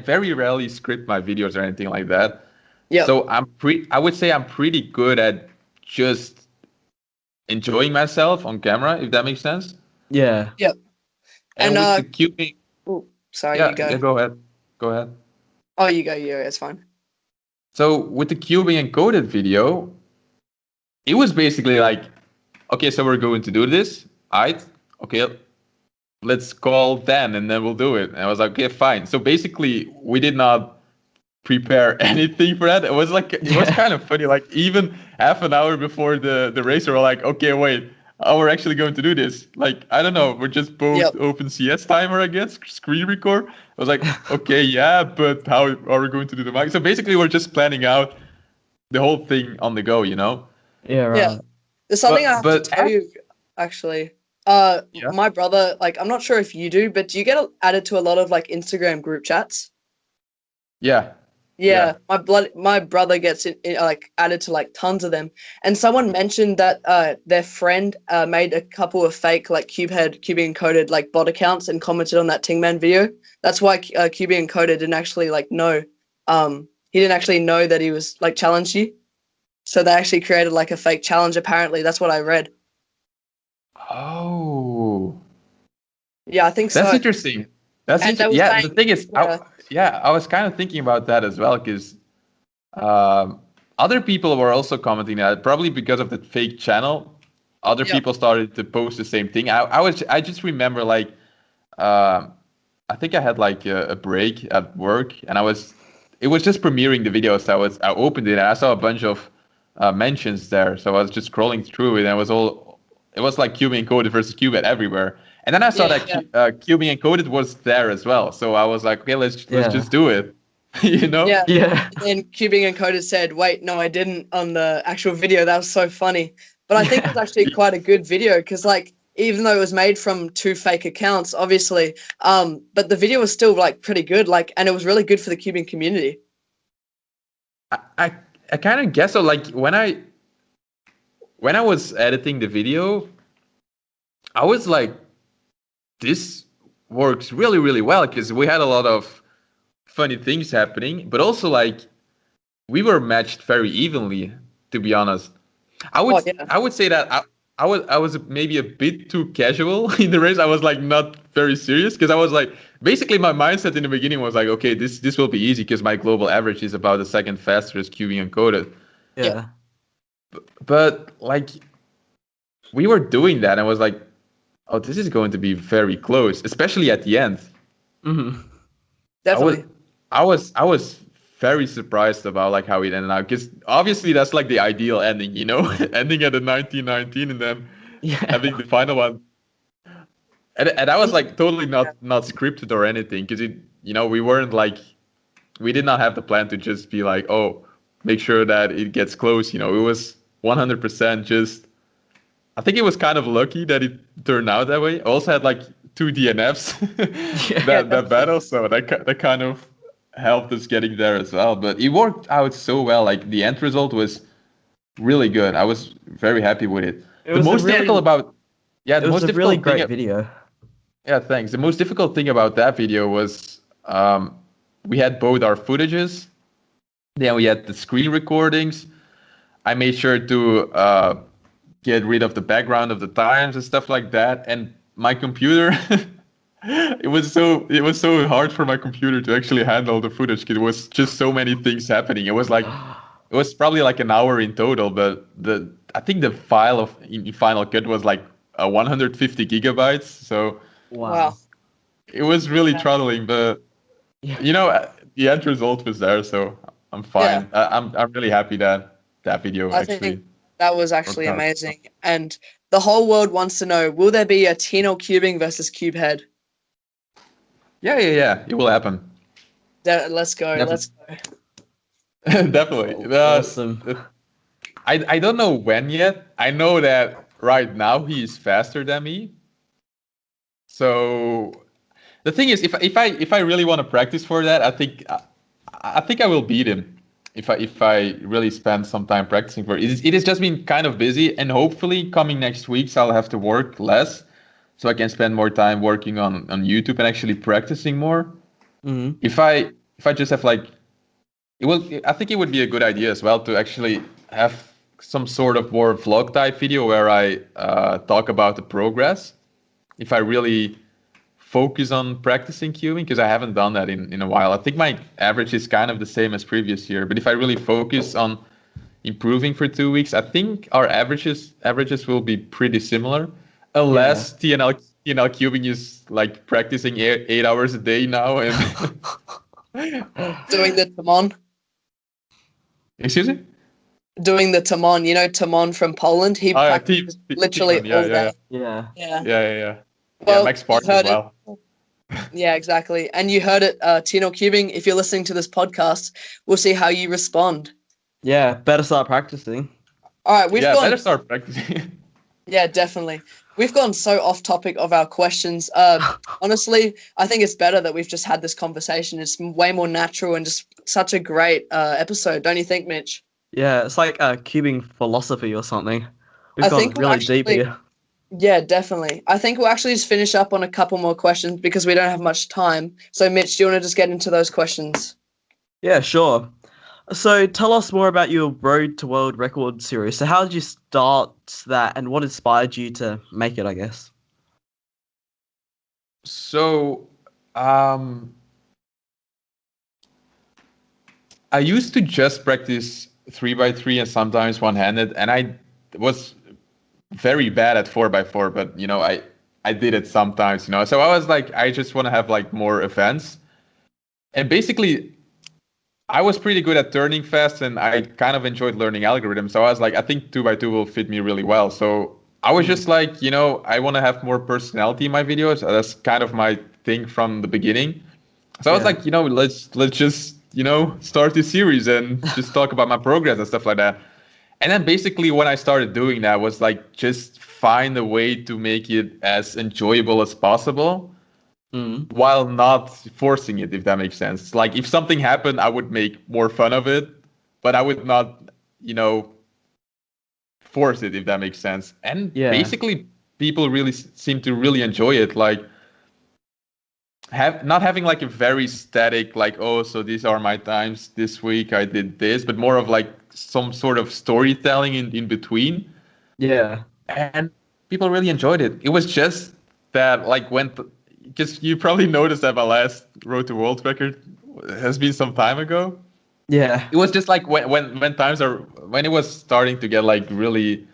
very rarely script my videos or anything like that. Yeah. So I would say I'm pretty good at just enjoying myself on camera, if that makes sense. Yeah. Yeah. And with the cubing, Oh, sorry, yeah, you go. yeah, go ahead. Go ahead. Oh, you go. Yeah, it's fine. So with the cubing encoded video, it was basically like, okay, so we're going to do this. Alright, okay, let's call Dan and then we'll do it. And I was like, okay, fine. So basically, we did not prepare anything for that. It was like it was kind of funny. Like even half an hour before the race, we were like, okay, wait, oh, we're actually going to do this. Like I don't know, we're just both open CS timer, I guess, screen record. I was like, okay, yeah, but how are we going to do the mic? So basically, we're just planning out the whole thing on the go, you know? Yeah, right. Yeah. There's something I have to but tell you, actually. Yeah. My brother, like, I'm not sure if you do, but do you get added to a lot of like Instagram group chats? Yeah. Yeah, my brother gets like added to like tons of them, and someone mentioned that their friend made a couple of fake like CubeHead, Encoded like bot accounts and commented on that TINGMAN video. That's why Encoded didn't actually like know. He didn't actually know that he was like challenged you, so they actually created like a fake challenge. Apparently, that's what I read. Oh. Yeah, I think That's so. interesting. That's And they interesting. were Yeah, saying, the thing is, I was kind of thinking about that as well because other people were also commenting that probably because of the fake channel, other people started to post the same thing. I just remember like, I think I had like a break at work and it was just premiering the video. So I opened it and I saw a bunch of mentions there. So I was just scrolling through it and it was like Cube Encoded versus CubeHead everywhere. And then I saw that Cube Encoded was there as well. So I was like, okay, let's just do it. You know? Yeah. Yeah. And then Encoded said, wait, no, I didn't on the actual video. That was so funny. But I think it was actually quite a good video because, like, even though it was made from two fake accounts, obviously, but the video was still like pretty good, like, and it was really good for the cubing community. I kind of guess so. Like when I was editing the video, I was like, this works really, really well because we had a lot of funny things happening, but also like we were matched very evenly, to be honest. I would say that I was maybe a bit too casual in the race. I was like not very serious because I was like basically my mindset in the beginning was like, okay, this will be easy because my global average is about a second faster as QB encoded. Yeah. But like we were doing that and I was like, oh, this is going to be very close, especially at the end. Mm-hmm. Definitely. I was very surprised about like how it ended out because obviously that's like the ideal ending, you know, ending at a 1919 and then having the final one. And I was like totally not scripted or anything because we weren't like we did not have the plan to just be like, oh, make sure that it gets close. It was 100% just. I think it was kind of lucky that it turned out that way. I also had like 2 DNFs that battle, so that kind of helped us getting there as well. But it worked out so well. Like the end result was really good. I was very happy with it. The most difficult really great video. Yeah, thanks. The most difficult thing about that video was we had both our footages, then we had the screen recordings. I made sure to get rid of the background of the times and stuff like that. And my computer, it was so hard for my computer to actually handle the footage because it was just so many things happening. It was probably like an hour in total, but I think the file in Final Cut was like 150 gigabytes. So Wow. it was really troubling, but the end result was there, so I'm fine. Yeah. I'm really happy that video I actually. think that was actually amazing. And the whole world wants to know, will there be a Tino cubing versus CubeHead? Yeah. It will happen. Let's go. Let's go. Definitely. Awesome. I don't know when yet. I know that right now he is faster than me. So The thing is, if I really want to practice for that, I think I will beat him if I really spend some time practicing for it. It has just been kind of busy, and hopefully coming next weeks I'll have to work less, so I can spend more time working on YouTube and actually practicing more. If I just have like, I think it would be a good idea as well to actually have some sort of more vlog type video where I talk about the progress. If I really focus on practicing cubing, because I haven't done that in a while. I think my average is kind of the same as previous year, but if I really focus on improving for 2 weeks, I think our averages will be pretty similar, unless TNL cubing is like practicing 8 hours a day now and Doing the Timon. excuse me. Doing the Timon, you know Timon from Poland. He Oh, yeah, practices literally TINGMAN, all day. Yeah. Yeah. yeah. Well, Max you've Spartan heard as well. Yeah, exactly. And you heard it, TNL Cubing. If you're listening to this podcast, we'll see how you respond. Yeah, better start practicing. All right, we've gone. Better start practicing. Yeah, definitely. We've gone so off topic of our questions. Honestly, I think it's better that we've just had this conversation. It's way more natural and just such a great episode, don't you think, Mitch? Yeah, it's like cubing philosophy or something. We've I gone think we'll really deep actually- here. Yeah, definitely. I think we'll actually just finish up on a couple more questions because we don't have much time. So, Mitch, do you want to just get into those questions? Yeah, sure. So tell us more about your Road to World Record series. So how did you start that, and what inspired you to make it, I guess? So, I used to just practice 3x3 and sometimes one-handed, and I was very bad at 4x4, but I did it sometimes, So I was like, I just want to have like more events, and basically, I was pretty good at turning fast, and I kind of enjoyed learning algorithms. So I was like, I think 2x2 will fit me really well. So I was just like, I want to have more personality in my videos. That's kind of my thing from the beginning. So I was like, let's just start this series and just talk about my progress and stuff like that. And then basically when I started doing that was like just find a way to make it as enjoyable as possible while not forcing it, if that makes sense. Like if something happened, I would make more fun of it, but I would not, force it, if that makes sense. And basically people really seem to really enjoy it. Like not having like a very static, like, oh, so these are my times this week, I did this, but more of like some sort of storytelling in between. Yeah. And people really enjoyed it. It was just that like because you probably noticed that my last Road to World record has been some time ago. Yeah. It was just like when it was starting to get like really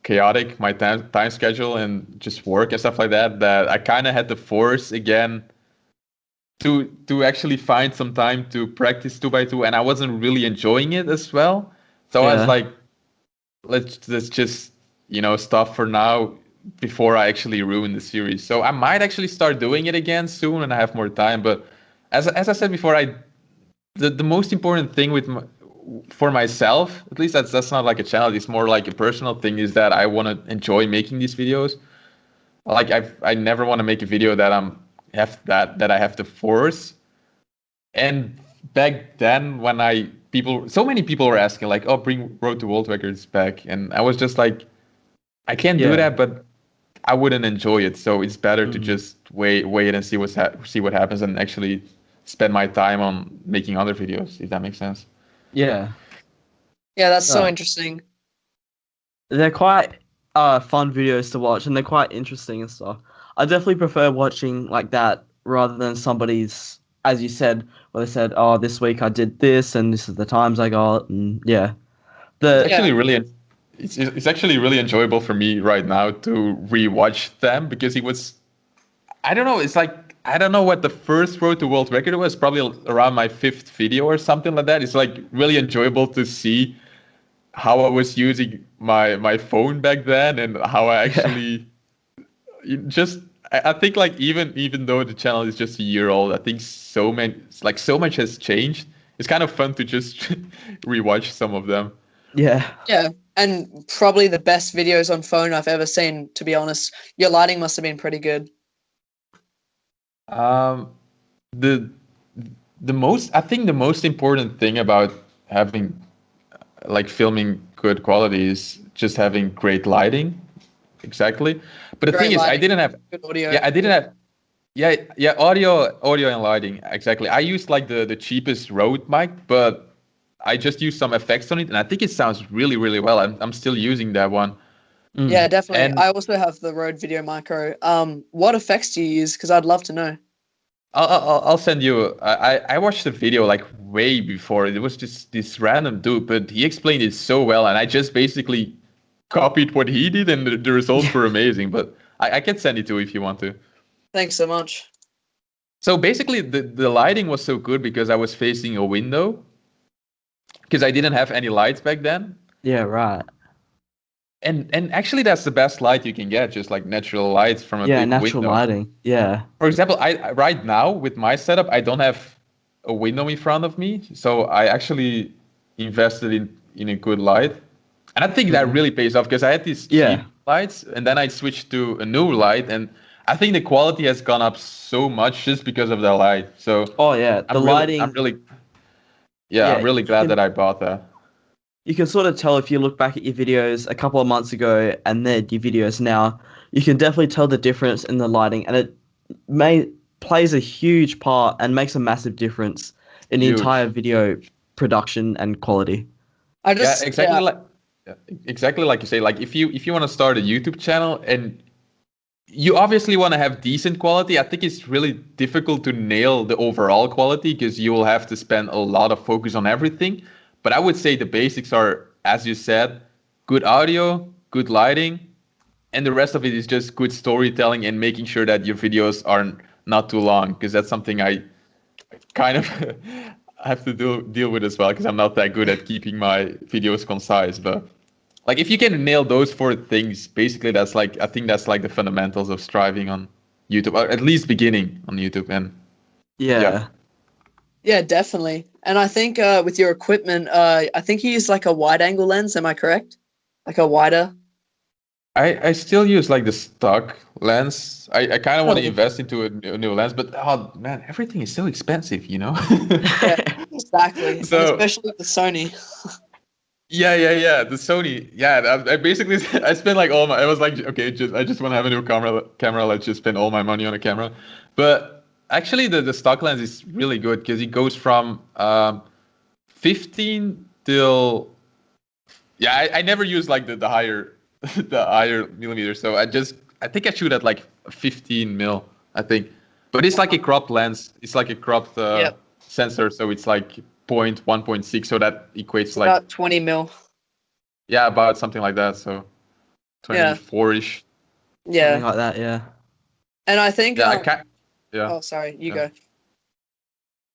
chaotic, my time schedule and just work and stuff like that, that I kind of had to force again to actually find some time to practice 2x2, and I wasn't really enjoying it as well. So I was like, let's just stop for now before I actually ruin the series. So I might actually start doing it again soon when I have more time. But as I said before, the most important thing for myself, at least that's not like a challenge, it's more like a personal thing, is that I want to enjoy making these videos. Like I never want to make a video that I have to force. And back then when so many people were asking like, oh, bring Road to World Records back, and I was just like, I can't do that, but I wouldn't enjoy it. So it's better to just wait and see what happens, and actually spend my time on making other videos, if that makes sense. Yeah. Yeah, that's so interesting. They're quite fun videos to watch, and they're quite interesting and stuff. I definitely prefer watching like that rather than somebody's, as you said, where they said, oh, this week I did this and this is the times I got, and It's actually really enjoyable for me right now to rewatch them, because I don't know, it's like, I don't know what the first Road to World Record was, probably around my 5th video or something like that. It's like really enjoyable to see how I was using my phone back then, and how I actually I think like even though the channel is just a year old, I think so much has changed. It's kind of fun to just rewatch some of them. Yeah. Yeah, and probably the best videos on phone I've ever seen, to be honest. Your lighting must have been pretty good. Um, the I think the most important thing about having like filming good quality is just having great lighting. Exactly. But the Great thing is, I lighting, didn't have. good audio. Yeah, I didn't have. Yeah, audio and lighting. Exactly. I used like the cheapest Rode mic, but I just used some effects on it, and I think it sounds really, really well. I'm still using that one. Yeah, definitely. And I also have the Rode Video Micro. What effects do you use? Because I'd love to know. I'll send you. I watched the video like way before. It was just this random dude, but he explained it so well, and I just basically copied what he did, and the results were amazing. But I can send it to you if you want to. Thanks so much. So basically, the lighting was so good because I was facing a window, because I didn't have any lights back then. Yeah, right. And actually, that's the best light you can get, just like natural lights from a Yeah, big natural window. lighting. Yeah. For example, I right now with my setup, I don't have a window in front of me, so I actually invested in a good light, and I think that really pays off because I had these cheap Yeah. lights, and then I switched to a new light, and I think the quality has gone up so much just because of the light. So Oh yeah, the lighting. I'm really Yeah, I'm really you glad can- that I bought that. You can sort of tell if you look back at your videos a couple of months ago and then your videos now. You can definitely tell the difference in the lighting, and it plays a huge part and makes a massive difference in the Huge. entire video production and quality. I just Exactly like you say. Like if you want to start a YouTube channel and you obviously want to have decent quality, I think it's really difficult to nail the overall quality because you will have to spend a lot of focus on everything. But I would say the basics are, as you said, good audio, good lighting, and the rest of it is just good storytelling and making sure that your videos are not too long, because that's something I kind of have to deal with as well, because I'm not that good at keeping my videos concise. But like if you can nail those four things, basically that's like, I think that's like the fundamentals of striving on YouTube, or at least beginning on YouTube. And Yeah. yeah, definitely. And I think with your equipment, I think you use like a wide angle lens. Am I correct? Like a wider. I still use like the stock lens. I kind of want to Oh. invest into a new lens, but oh man, everything is so expensive, you know? Yeah, exactly. And So especially the Sony. yeah. The Sony, yeah. I basically I spent like all my. I was like, okay, I just want to have a new camera. Let's just spend all my money on a camera. But actually, the stock lens is really good because it goes from 15 till I never use like the higher the higher millimeter. So I think I shoot at like 15 mil. I think, but it's like a cropped lens. It's like a cropped Yep. sensor. So it's like 1.6. So that equates like About 20 mil. yeah, about something like that. So Yeah. 24-ish. Something Yeah. like that, yeah. And I think Yeah, I can't. Yeah, oh, sorry, you Yeah. go.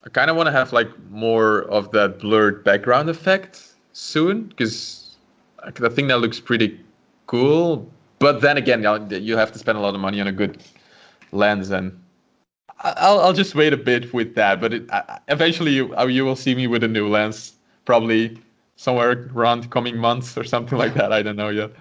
I kind of want to have like more of that blurred background effect soon, because I think that looks pretty cool. But then again, you have to spend a lot of money on a good lens, and I'll just wait a bit with that. But eventually you will see me with a new lens, probably somewhere around coming months or something like that. I don't know yet.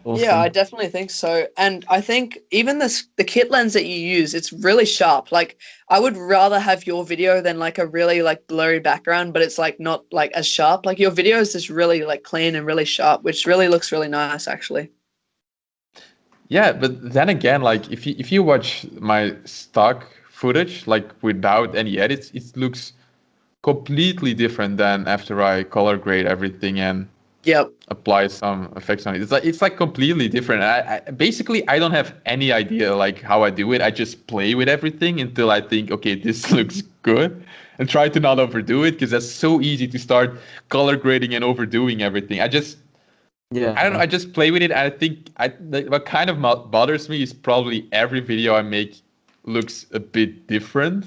Awesome. Yeah, I definitely think so. And I think even the kit lens that you use, it's really sharp. Like I would rather have your video than like a really like blurry background, but it's like not like as sharp. Like your video is just really like clean and really sharp, which really looks really nice actually. Yeah, but then again, like if you watch my stock footage, like without any edits, it looks completely different than after I color grade everything and Yep. apply some effects on it. It's like completely different. I basically I don't have any idea like how I do it. I just play with everything until I think, okay, this looks good, and try to not overdo it, because that's so easy to start color grading and overdoing everything. I don't know. I just play with it. And I think what kind of bothers me is probably every video I make looks a bit different.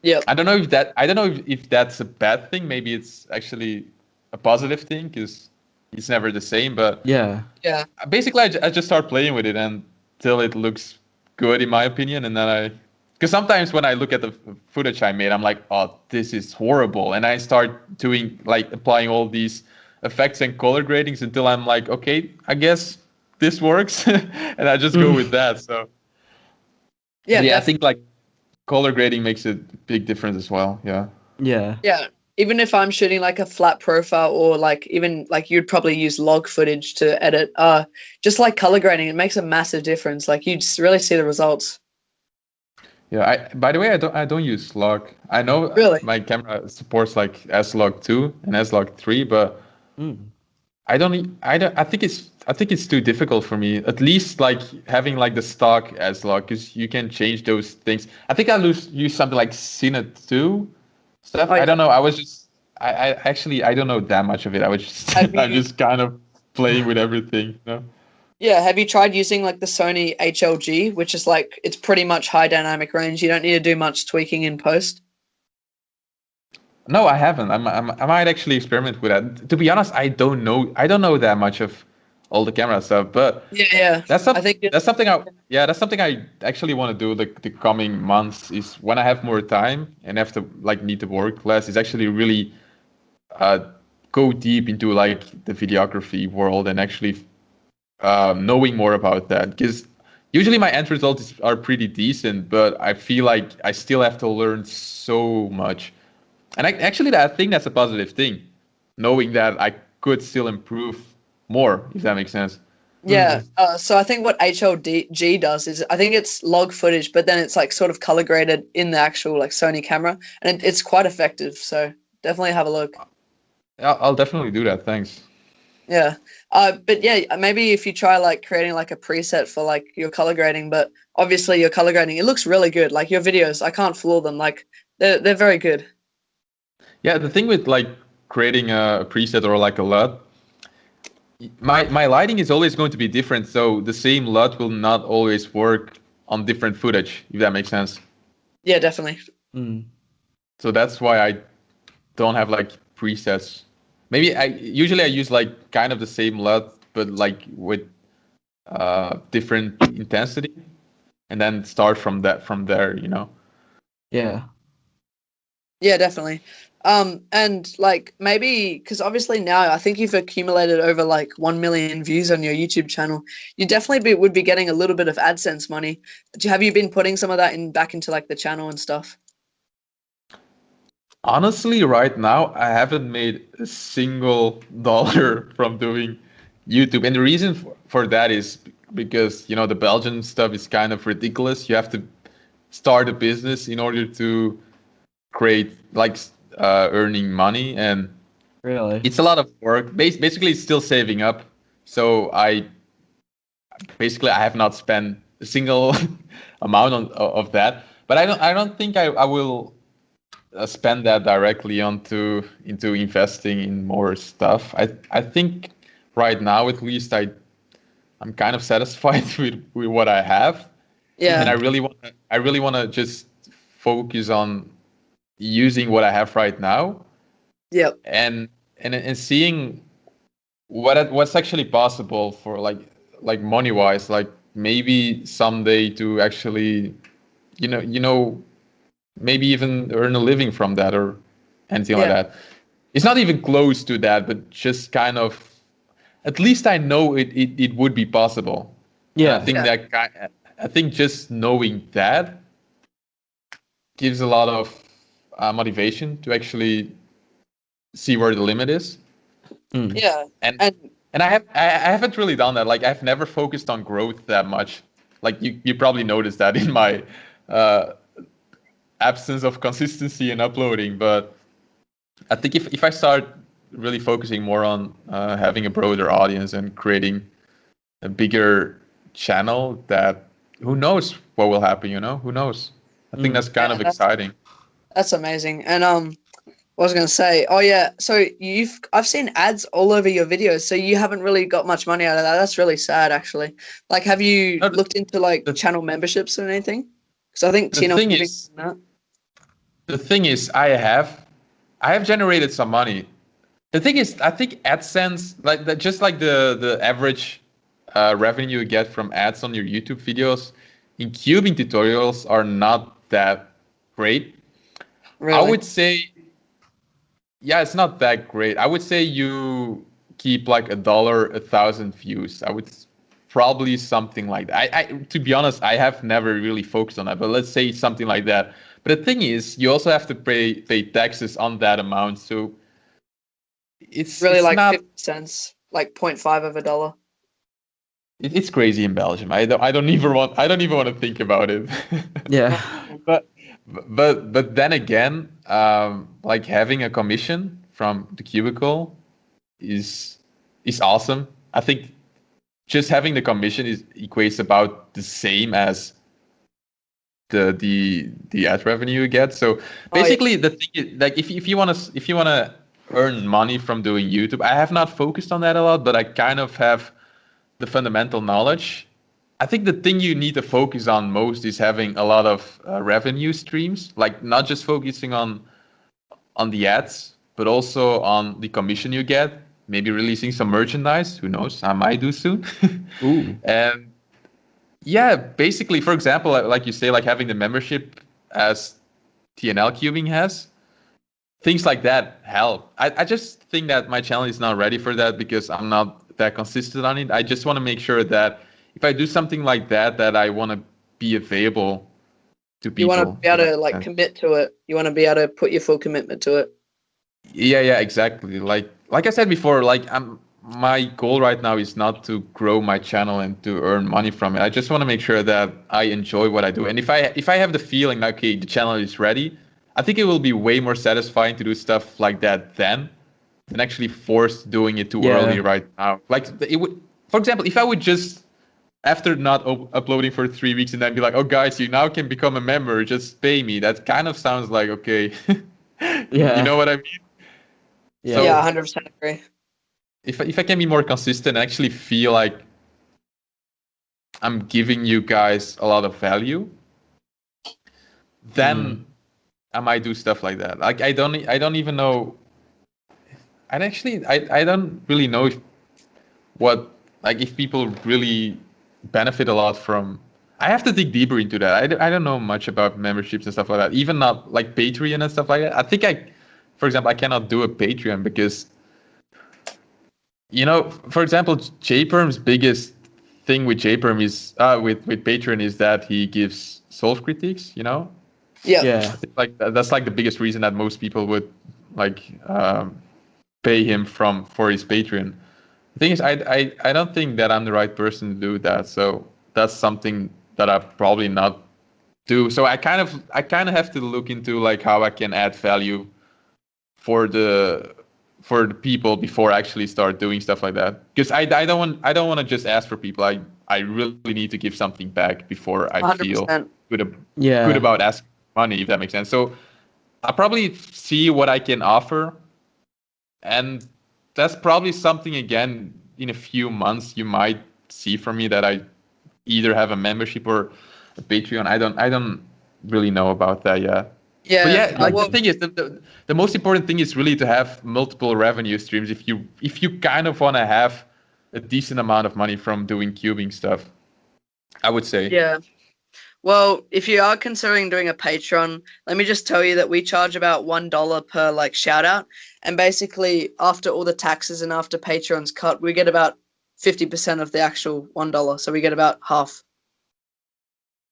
Yep. I don't know if that's a bad thing. Maybe it's actually a positive thing, because it's never the same. But Yeah. Yeah. basically, I just start playing with it until it looks good, in my opinion, and then because sometimes when I look at the footage I made, I'm like, oh, this is horrible, and I start doing like applying all these effects and color gradings until I'm like, okay, I guess this works, and I just go with that. So Yeah, but yeah, I think like color grading makes a big difference as well. Yeah. Yeah. Yeah. Even if I'm shooting like a flat profile or like even like you'd probably use log footage to edit, just like color grading, it makes a massive difference. Like you just really see the results. Yeah. By the way, I don't use log. I know Really? my camera supports like S-Log 2 and S-Log 3, but Mm. I think it's too difficult for me. At least like having like the stock S-Log, because you can change those things. I think use something like Cine 2 stuff. Oh I yeah. don't know. I actually I don't know that much of it. I was just Have I'm you just kind of playing with everything, you know? Yeah, have you tried using like the Sony HLG, which is like it's pretty much high dynamic range. You don't need to do much tweaking in post. No, I haven't. I might actually experiment with that. To be honest, I don't know. I don't know that much of all the camera stuff, but Yeah, yeah. that's I think that's something that's something I actually want to do the coming months is when I have more time and have to like need to work less is actually really uh go deep into like the videography world and actually knowing more about that because usually my end results are pretty decent, but I feel like I still have to learn so much. And actually, I think that's a positive thing, knowing that I could still improve more, if that makes sense. yeah. So I think what HLG does is I think it's log footage, but then it's like sort of color graded in the actual like Sony camera, and it's quite effective. So definitely have a look. I'll definitely do that. Thanks. Yeah. But yeah, maybe if you try like creating like a preset for like your color grading, but obviously your color grading, it looks really good. Like your videos, I can't fool them. Like they're very good. Yeah, the thing with like creating a preset or like a LUT, my lighting is always going to be different, so the same LUT will not always work on different footage, if that makes sense. Yeah, definitely. Mm. So that's why I don't have like presets. Maybe I use like kind of the same LUT, but like with different intensity, and then start from there, you know. Yeah. Yeah, definitely. And like maybe because obviously now I think you've accumulated over like 1 million views on your YouTube channel. You definitely would be getting a little bit of AdSense money. Have you been putting some of that in back into like the channel and stuff? Honestly, right now, I haven't made a single dollar from doing YouTube. And the reason for that is because, you know, the Belgian stuff is kind of ridiculous. You have to start a business in order to create, like, earning money. And Really. it's a lot of work. Basically, it's still saving up. So I have not spent a single amount of that. But I don't think I will spend that directly into investing in more stuff. I think right now at least I'm kind of satisfied with what I have, and Yeah, I really want to just focus on using what I have right now yep, and seeing what's actually possible for like money wise, like maybe someday to actually you know maybe even earn a living from that or anything like yeah, that. It's not even close to that, but just kind of at least I know it would be possible. And I Yeah. think yeah, I think just knowing that gives a lot of motivation to actually see where the limit is. Mm. yeah. And And I haven't really done that. Like I've never focused on growth that much. Like you probably noticed that in my uh, absence of consistency in uploading, but I think if I start really focusing more on having a broader audience and creating a bigger channel, that who knows what will happen, you know? Who knows? I think Mm. that's kind yeah, of exciting. that's amazing. And what was I gonna say? Oh yeah, so I've seen ads all over your videos, so you haven't really got much money out of that. That's really sad, actually. Like, have you No, looked into like the, channel memberships or anything? Because I think the Tino's thing giving is, that. the thing is, I have generated some money. The thing is, I think AdSense, like that, just like the average revenue you get from ads on your YouTube videos, in cubing tutorials are not that great. I Really? would say, yeah, it's not that great. I would say you keep like $1 a thousand views. probably something like that. I to be honest, I have never really focused on that, but let's say something like that. But the thing is, you also have to pay taxes on that amount, so Really, it's like not 50 cents, like 0.5 of a dollar. it's crazy in Belgium. I don't even want to think about it. Yeah. but but then again, like having a commission from the cubicle is awesome. I think just having the commission equates about the same as the ad revenue you get. So basically, the thing is, like if you wanna earn money from doing YouTube, I have not focused on that a lot, but I kind of have the fundamental knowledge. I think the thing you need to focus on most is having a lot of revenue streams, like not just focusing on the ads, but also on the commission you get. Maybe releasing some merchandise. Who knows? I might do soon. Ooh. And yeah, basically, for example, like you say, like having the membership as TNL cubing has, things like that help. I just think that my channel is not ready for that because I'm not that consistent on it. I just want to make sure that if I do something like that, that I want to be available to You people. want to be able to like commit to it. You want to be able to put your full commitment to it. Yeah, exactly. Like I said before, like my goal right now is not to grow my channel and to earn money from it. I just want to make sure that I enjoy what I do. And if I have the feeling like, okay, the channel is ready, I think it will be way more satisfying to do stuff like that than actually forced doing it too early right now. Like it would, for example, if I would just after not uploading for 3 weeks and then be like, oh guys, you now can become a member, just pay me. That kind of sounds like okay. Yeah. You know what I mean? Yeah. So, Yeah, 100% agree. If I can be more consistent and actually feel like I'm giving you guys a lot of value, then I might do stuff like that. Like I don't even know. And actually, I don't really know if people really benefit a lot from. I have to dig deeper into that. I don't know much about memberships and stuff like that. Even not like Patreon and stuff like that. I think for example, I cannot do a Patreon because, for example, JPerm's biggest thing with JPerm is with Patreon is that he gives solve critiques. Yeah. Yeah. I think like that's like the biggest reason that most people would like pay him for his Patreon. The thing is, I don't think that I'm the right person to do that. So that's something that I probably not do. So I kind of have to look into like how I can add value for the people before I actually start doing stuff like that. Because I don't want to just ask for people. I really need to give something back before I feel 100%. good about asking money, if that makes sense. So I'll probably see what I can offer, and that's probably something again in a few months you might see from me that I either have a membership or a Patreon. I don't really know about that yet. Yeah. But yeah, like the thing is, the most important thing is really to have multiple revenue streams if you kind of want to have a decent amount of money from doing cubing stuff, I would say. Yeah. Well, if you are considering doing a Patreon, let me just tell you that we charge about $1 per like shout out. And basically after all the taxes and after Patreon's cut, we get about 50% of the actual $1. So we get about half.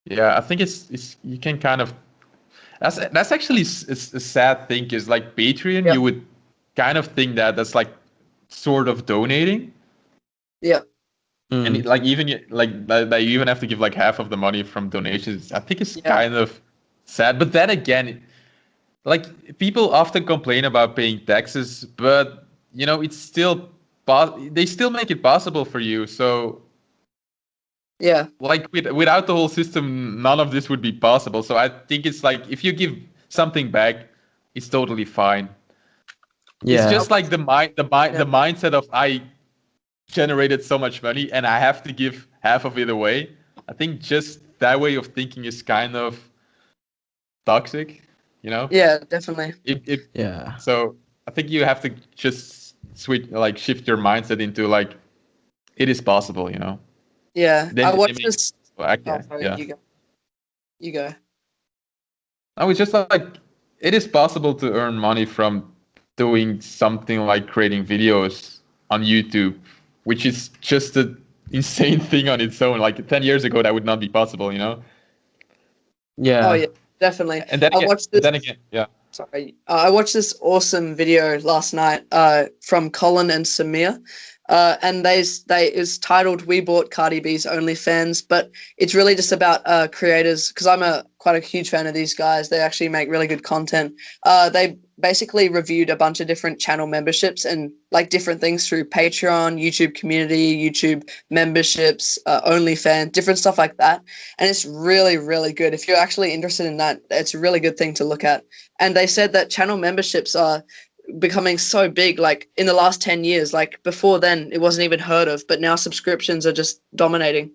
Yeah, I think it's you can kind of that's actually a sad thing is like Patreon, you would kind of think that that's like sort of donating. Yeah. And like even like that you even have to give like half of the money from donations. I think it's kind of sad. But then again, like people often complain about paying taxes, but it's still they still make it possible for you. So yeah, like without the whole system, none of this would be possible. So I think it's like if you give something back, it's totally fine. Yeah. It's just like the mindset of I generated so much money and I have to give half of it away. I think just that way of thinking is kind of toxic, Yeah, definitely. Yeah. So I think you have to just shift your mindset into like it is possible, Yeah. Then I watched this. Yeah. You go. I was just like it is possible to earn money from doing something like creating videos on YouTube, which is just a insane thing on its own. Like 10 years ago, that would not be possible, you know? Yeah. Oh yeah, definitely. And then I again, watched this. then again, yeah. Sorry, I watched this awesome video last night from Colin and Samir, and they it's titled "We Bought Cardi B's OnlyFans," but it's really just about creators, because I'm quite a huge fan of these guys. They actually make really good content. They basically reviewed a bunch of different channel memberships and like different things through Patreon, YouTube community, YouTube memberships, OnlyFans, different stuff like that. And it's really, really good. If you're actually interested in that, it's a really good thing to look at. And they said that channel memberships are becoming so big, like in the last 10 years. Like before then, it wasn't even heard of, but now subscriptions are just dominating.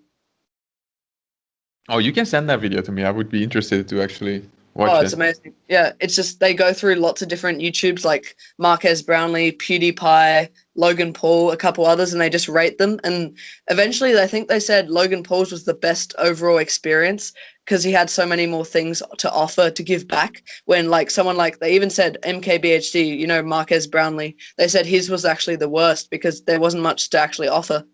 Oh, you can send that video to me. I would be interested to actually watch Oh, it. it's amazing. Yeah, it's just they go through lots of different YouTubes like Marquez Brownlee, PewDiePie, Logan Paul, a couple others, and they just rate them. And eventually, I think they said Logan Paul's was the best overall experience because he had so many more things to offer to give back. When like someone like they even said MKBHD, you know, Marquez Brownlee, they said his was actually the worst because there wasn't much to actually offer.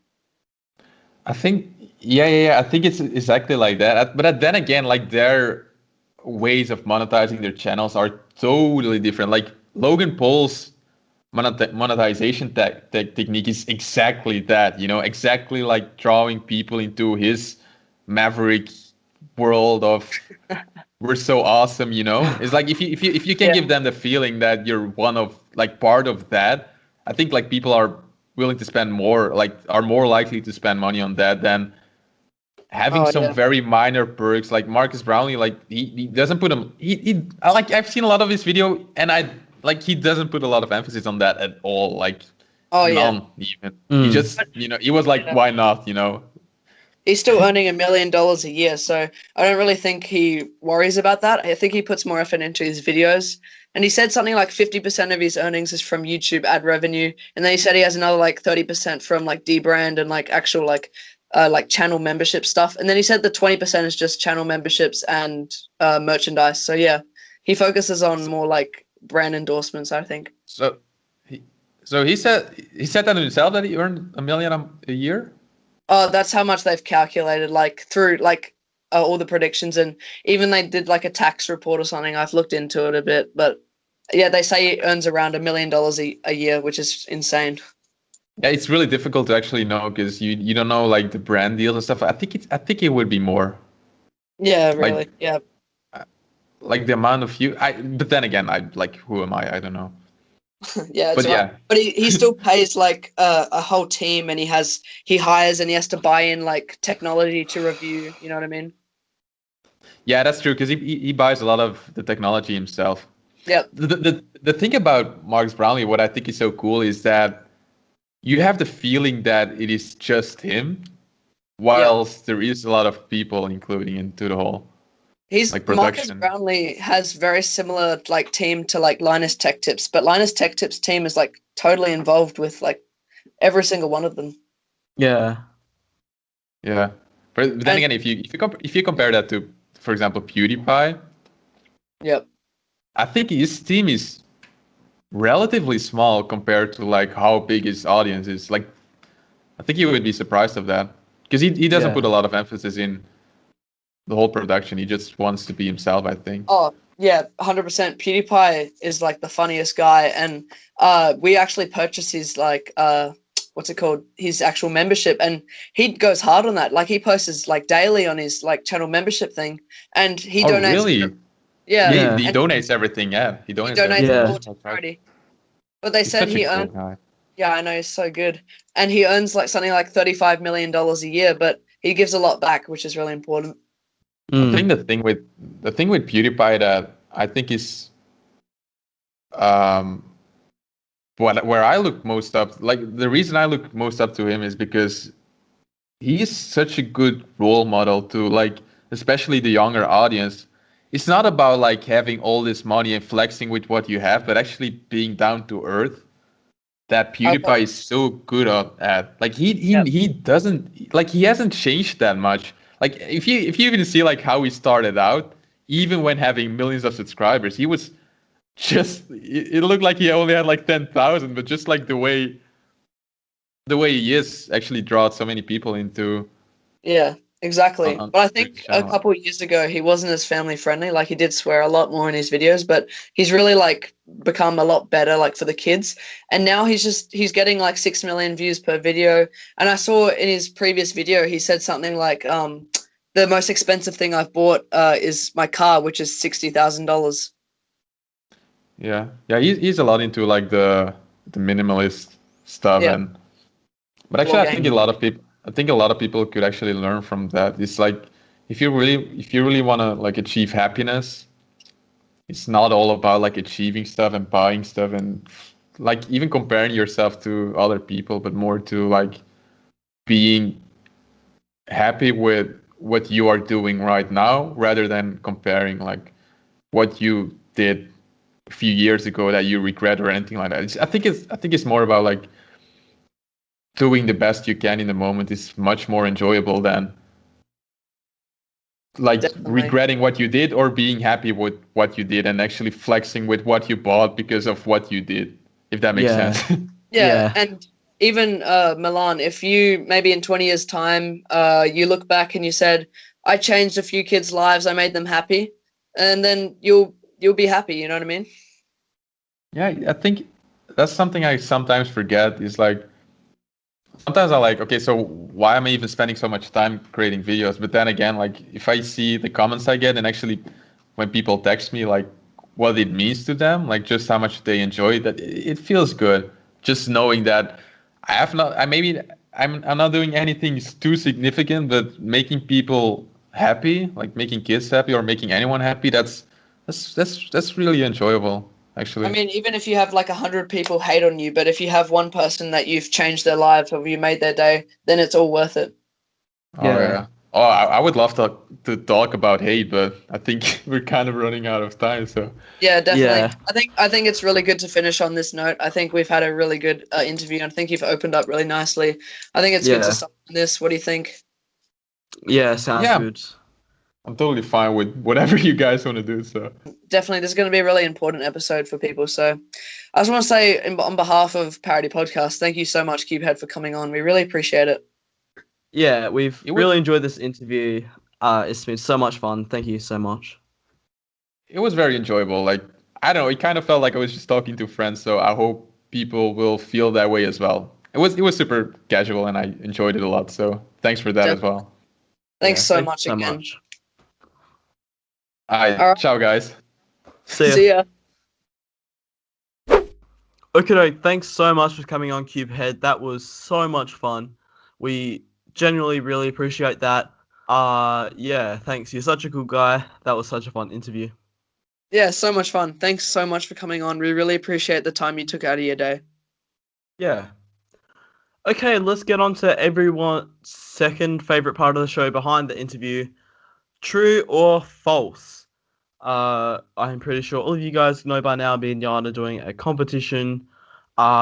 I think, yeah. I think it's exactly like that. But then again, like their ways of monetizing their channels are totally different. Like Logan Paul's monetization technique is exactly that, you know, exactly like drawing people into his maverick world of we're so awesome, you know. It's like if you can Yeah. give them the feeling that you're one of like part of that, I think like people are willing to spend more, like are more likely to spend money on that than having Oh some yeah. very minor perks. Like Marcus Brownlee, like he doesn't put him he I like I've seen a lot of his video and I like he doesn't put a lot of emphasis on that at all, like Oh yeah. none even. He just, you know, he was like, Yeah. why not, you know? He's still earning $1 million a year, so I don't really think he worries about that. I think he puts more effort into his videos. And he said something like 50% of his earnings is from YouTube ad revenue, and then he said he has another like 30% from like D-brand and like actual like channel membership stuff. And then he said the 20% is just channel memberships and merchandise. So yeah, he focuses on more like brand endorsements, I think. So he he said that himself that he earned $1 million a year. Oh, that's how much they've calculated, like through like all the predictions, and even they did like a tax report or something. I've looked into it a bit, but yeah, they say he earns around $1 million a year, which is insane. Yeah, it's really difficult to actually know because you don't know like the brand deals and stuff. I think it would be more Yeah, like really. Yeah, like the amount of you. But then again, I like who am I? I don't know. yeah, it's But right. yeah, But he still pays like a whole team, and he hires and he has to buy in like technology to review. You know what I mean? yeah, that's true because he buys a lot of the technology himself. Yep. The thing about Marcus Brownlee, what I think is so cool is that you have the feeling that it is just him, whilst there is a lot of people including into the whole He's like Marcus production. Brownlee has very similar like team to like Linus Tech Tips, but Linus Tech Tips team is like totally involved with like every single one of them. Yeah. Yeah, but then And- again, if you compare that to, for example, PewDiePie, Yep. I think his team is relatively small compared to like how big his audience is. Like, I think you would be surprised of that because he doesn't Yeah. put a lot of emphasis in the whole production. He just wants to be himself, I think. Oh yeah, 100%. PewDiePie is like the funniest guy, and we actually purchased his like what's it called? His actual membership, and he goes hard on that. Like he posts like daily on his like channel membership thing, and he Oh, donates. really? Yeah, Yeah. He and donates everything. Yeah, he he donates donates everything. Yeah. all to charity. But they He's said such he a cool earned. guy. Yeah, I know, he's so good, and he earns like something like $35 million a year, but he gives a lot back, which is really important. I think the thing with PewDiePie that I think is um where I look most up, like the reason I look most up to him is because he's such a good role model to like especially the younger audience. It's not about like having all this money and flexing with what you have, but actually being down to earth. That PewDiePie is so good at. Like he doesn't like he hasn't changed that much. Like if you even see like how he started out, even when having millions of subscribers, he was just it looked like he only had like 10,000, but just like the the way he is actually draws so many people into Yeah, exactly. on But I his think a channel. couple of years ago he wasn't as family friendly. Like he did swear a lot more in his videos, but he's really like become a lot better like for the kids. And now he's getting like 6 million views per video. And I saw in his previous video he said something like the most expensive thing I've bought is my car, which is $60,000. Yeah, yeah, he's a lot into like the minimalist stuff, Yeah. and but actually, I think Vlogging. a lot of people could actually learn from that. It's like if you really want to like achieve happiness, it's not all about like achieving stuff and buying stuff and like even comparing yourself to other people, but more to like being happy with what you are doing right now rather than comparing like what you did a few years ago that you regret or anything like that. I think it's more about like doing the best you can in the moment is much more enjoyable than like Definitely. regretting what you did or being happy with what you did and actually flexing with what you bought because of what you did, if that makes Yeah. sense. Yeah, Yeah. and even Milan, if you maybe in 20 years' time, you look back and you said, "I changed a few kids' lives, I made them happy," and then you'll be happy. You know what I mean? Yeah, I think that's something I sometimes forget is like sometimes I like, okay, so why am I even spending so much time creating videos? But then again, like if I see the comments I get and actually when people text me like what it means to them, like just how much they enjoy that, it feels good. Just knowing that I have not, I maybe I'm not doing anything too significant, but making people happy, like making kids happy or making anyone happy, that's really enjoyable, I actually. mean, even if you have like 100 people hate on you, but if you have one person that you've changed their life or you made their day, then it's all worth it. Oh Yeah. yeah. Oh, I would love to talk about hate, but I think we're kind of running out of time. So Yeah, definitely. Yeah. I think it's really good to finish on this note. I think we've had a really good interview, and I think you've opened up really nicely. I think it's good to Yeah. stop on this. What do you think? Yeah, sounds yeah, good. I'm totally fine with whatever you guys want to do. So Definitely, this is going to be a really important episode for people. So, I just want to say, on behalf of Parity Podcast, thank you so much, CubeHead, for coming on. We really appreciate it. Yeah, we've it was really enjoyed this interview. It's been so much fun. Thank you so much. it was very enjoyable. Like I don't know, it kind of felt like I was just talking to friends. So I hope people will feel that way as well. It was super casual and I enjoyed it a lot. So thanks for that as Definitely. well. Thanks Yeah. so Thank you much so again. much. All right, All right. ciao guys. See ya. See ya. Okay, thanks so much for coming on, CubeHead. That was so much fun. We genuinely really appreciate that. Yeah, thanks. You're such a cool guy. That was such a fun interview. Yeah, so much fun. Thanks so much for coming on. We really appreciate the time you took out of your day. Yeah. Okay, let's get on to everyone's second favorite part of the show behind the interview. True or false? I'm pretty sure all of you guys know by now me and Jan are doing a competition.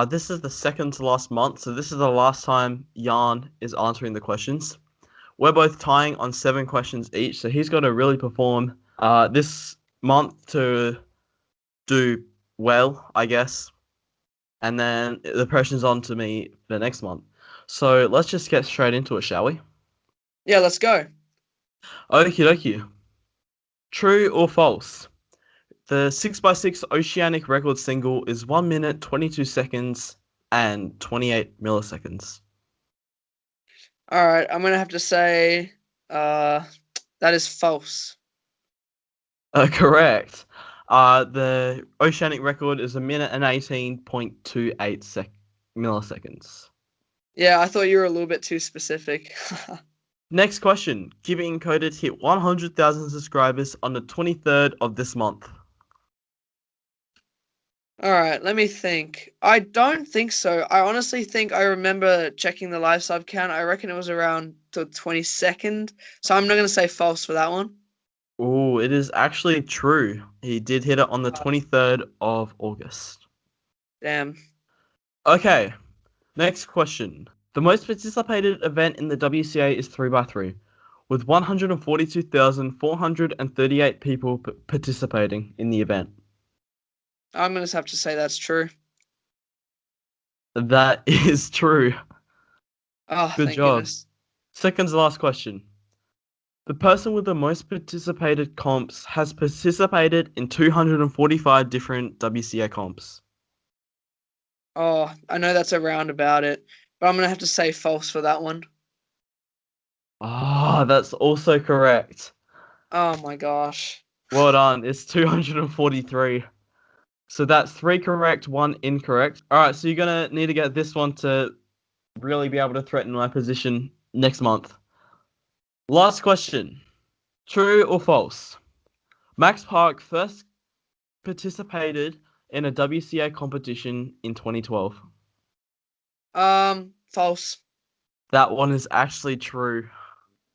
This is the second to last month, so this is the last time Jan is answering the questions. We're both tying on 7 questions each, so he's got to really perform this month to do well, I guess. And then the pressure's on to me for next month. So let's just get straight into it, shall we? Yeah, let's go. Okie dokie. True or false? The 6x6 Oceanic record single is 1 minute, 22 seconds, and 28 milliseconds. All right, I'm gonna have to say that is false. Correct. The Oceanic record is 1 minute and 18.28 milliseconds. Yeah, I thought you were a little bit too specific. Next question. Encoded hit 100,000 subscribers on the 23rd of this month. All right, let me think. I don't think so. I honestly think I remember checking the live sub count. I reckon it was around the 22nd. So I'm not gonna say false for that one. Oh, it is actually true. He did hit it on the 23rd of August. Damn. Okay, next question. The most participated event in the WCA is 3x3, with 142,438 people participating in the event. I'm gonna have to say that's true. That is true. Oh, Good thank job. goodness. Second to last question. The person with the most participated comps has participated in 245 different WCA comps. Oh, I know that's around about it, but I'm going to have to say false for that one. Ah, that's also correct. Oh my gosh. Well done. It's 243. So that's 3 correct, 1 incorrect. All right, so you're going to need to get this one to really be able to threaten my position next month. Last question. True or false? Max Park first participated in a WCA competition in 2012. False. That one is actually true.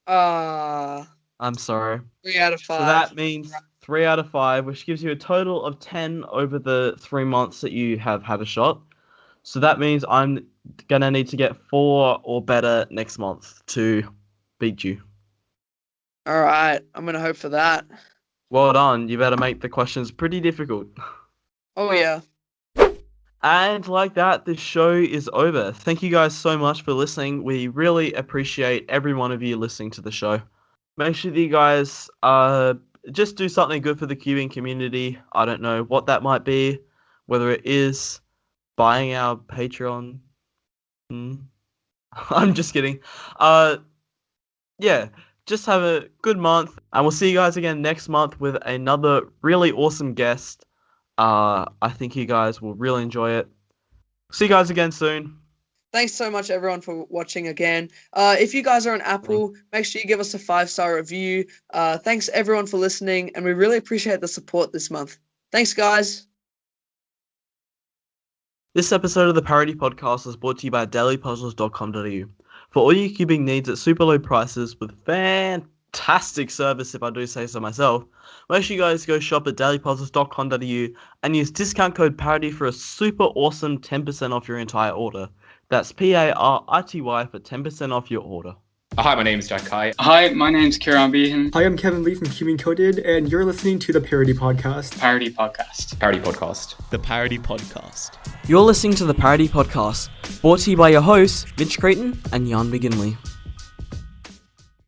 Uh, I'm sorry. 3 out of 5. So that means 3 out of 5, which gives you a total of 10 over the 3 months that you have had a shot. So that means I'm going to need to get 4 or better next month to beat you. All right, I'm going to hope for that. Well done. You better make the questions pretty difficult. Oh yeah. And like that, the show is over. Thank you guys so much for listening. We really appreciate every one of you listening to the show. Make sure that you guys just do something good for the cubing community. I don't know what that might be, whether it is buying our Patreon. I'm just kidding. Yeah, just have a good month, and we'll see you guys again next month with another really awesome guest. I think you guys will really enjoy it. See you guys again soon. Thanks so much, everyone, for watching again. If you guys are on Apple, make sure you give us a 5-star review. Thanks, everyone, for listening, and we really appreciate the support this month. Thanks, guys. This episode of the Parity Podcast is brought to you by dailypuzzles.com.au. For all your cubing needs at super low prices with fantastic service, if I do say so myself, make sure you guys go shop at dailypuzzles.com.au and use discount code PARITY for a super awesome 10% off your entire order. That's PARITY for 10% off your order. Hi, my name is Jack Kai. Hi, my name's Kieran Behan. Hi, I'm Kevin Lee from Encoded, and you're listening to the Parity Podcast. Parity Podcast. Parity Podcast. The Parity Podcast. You're listening to the Parity Podcast, brought to you by your hosts, Mitch Creighton and Jan McGinley.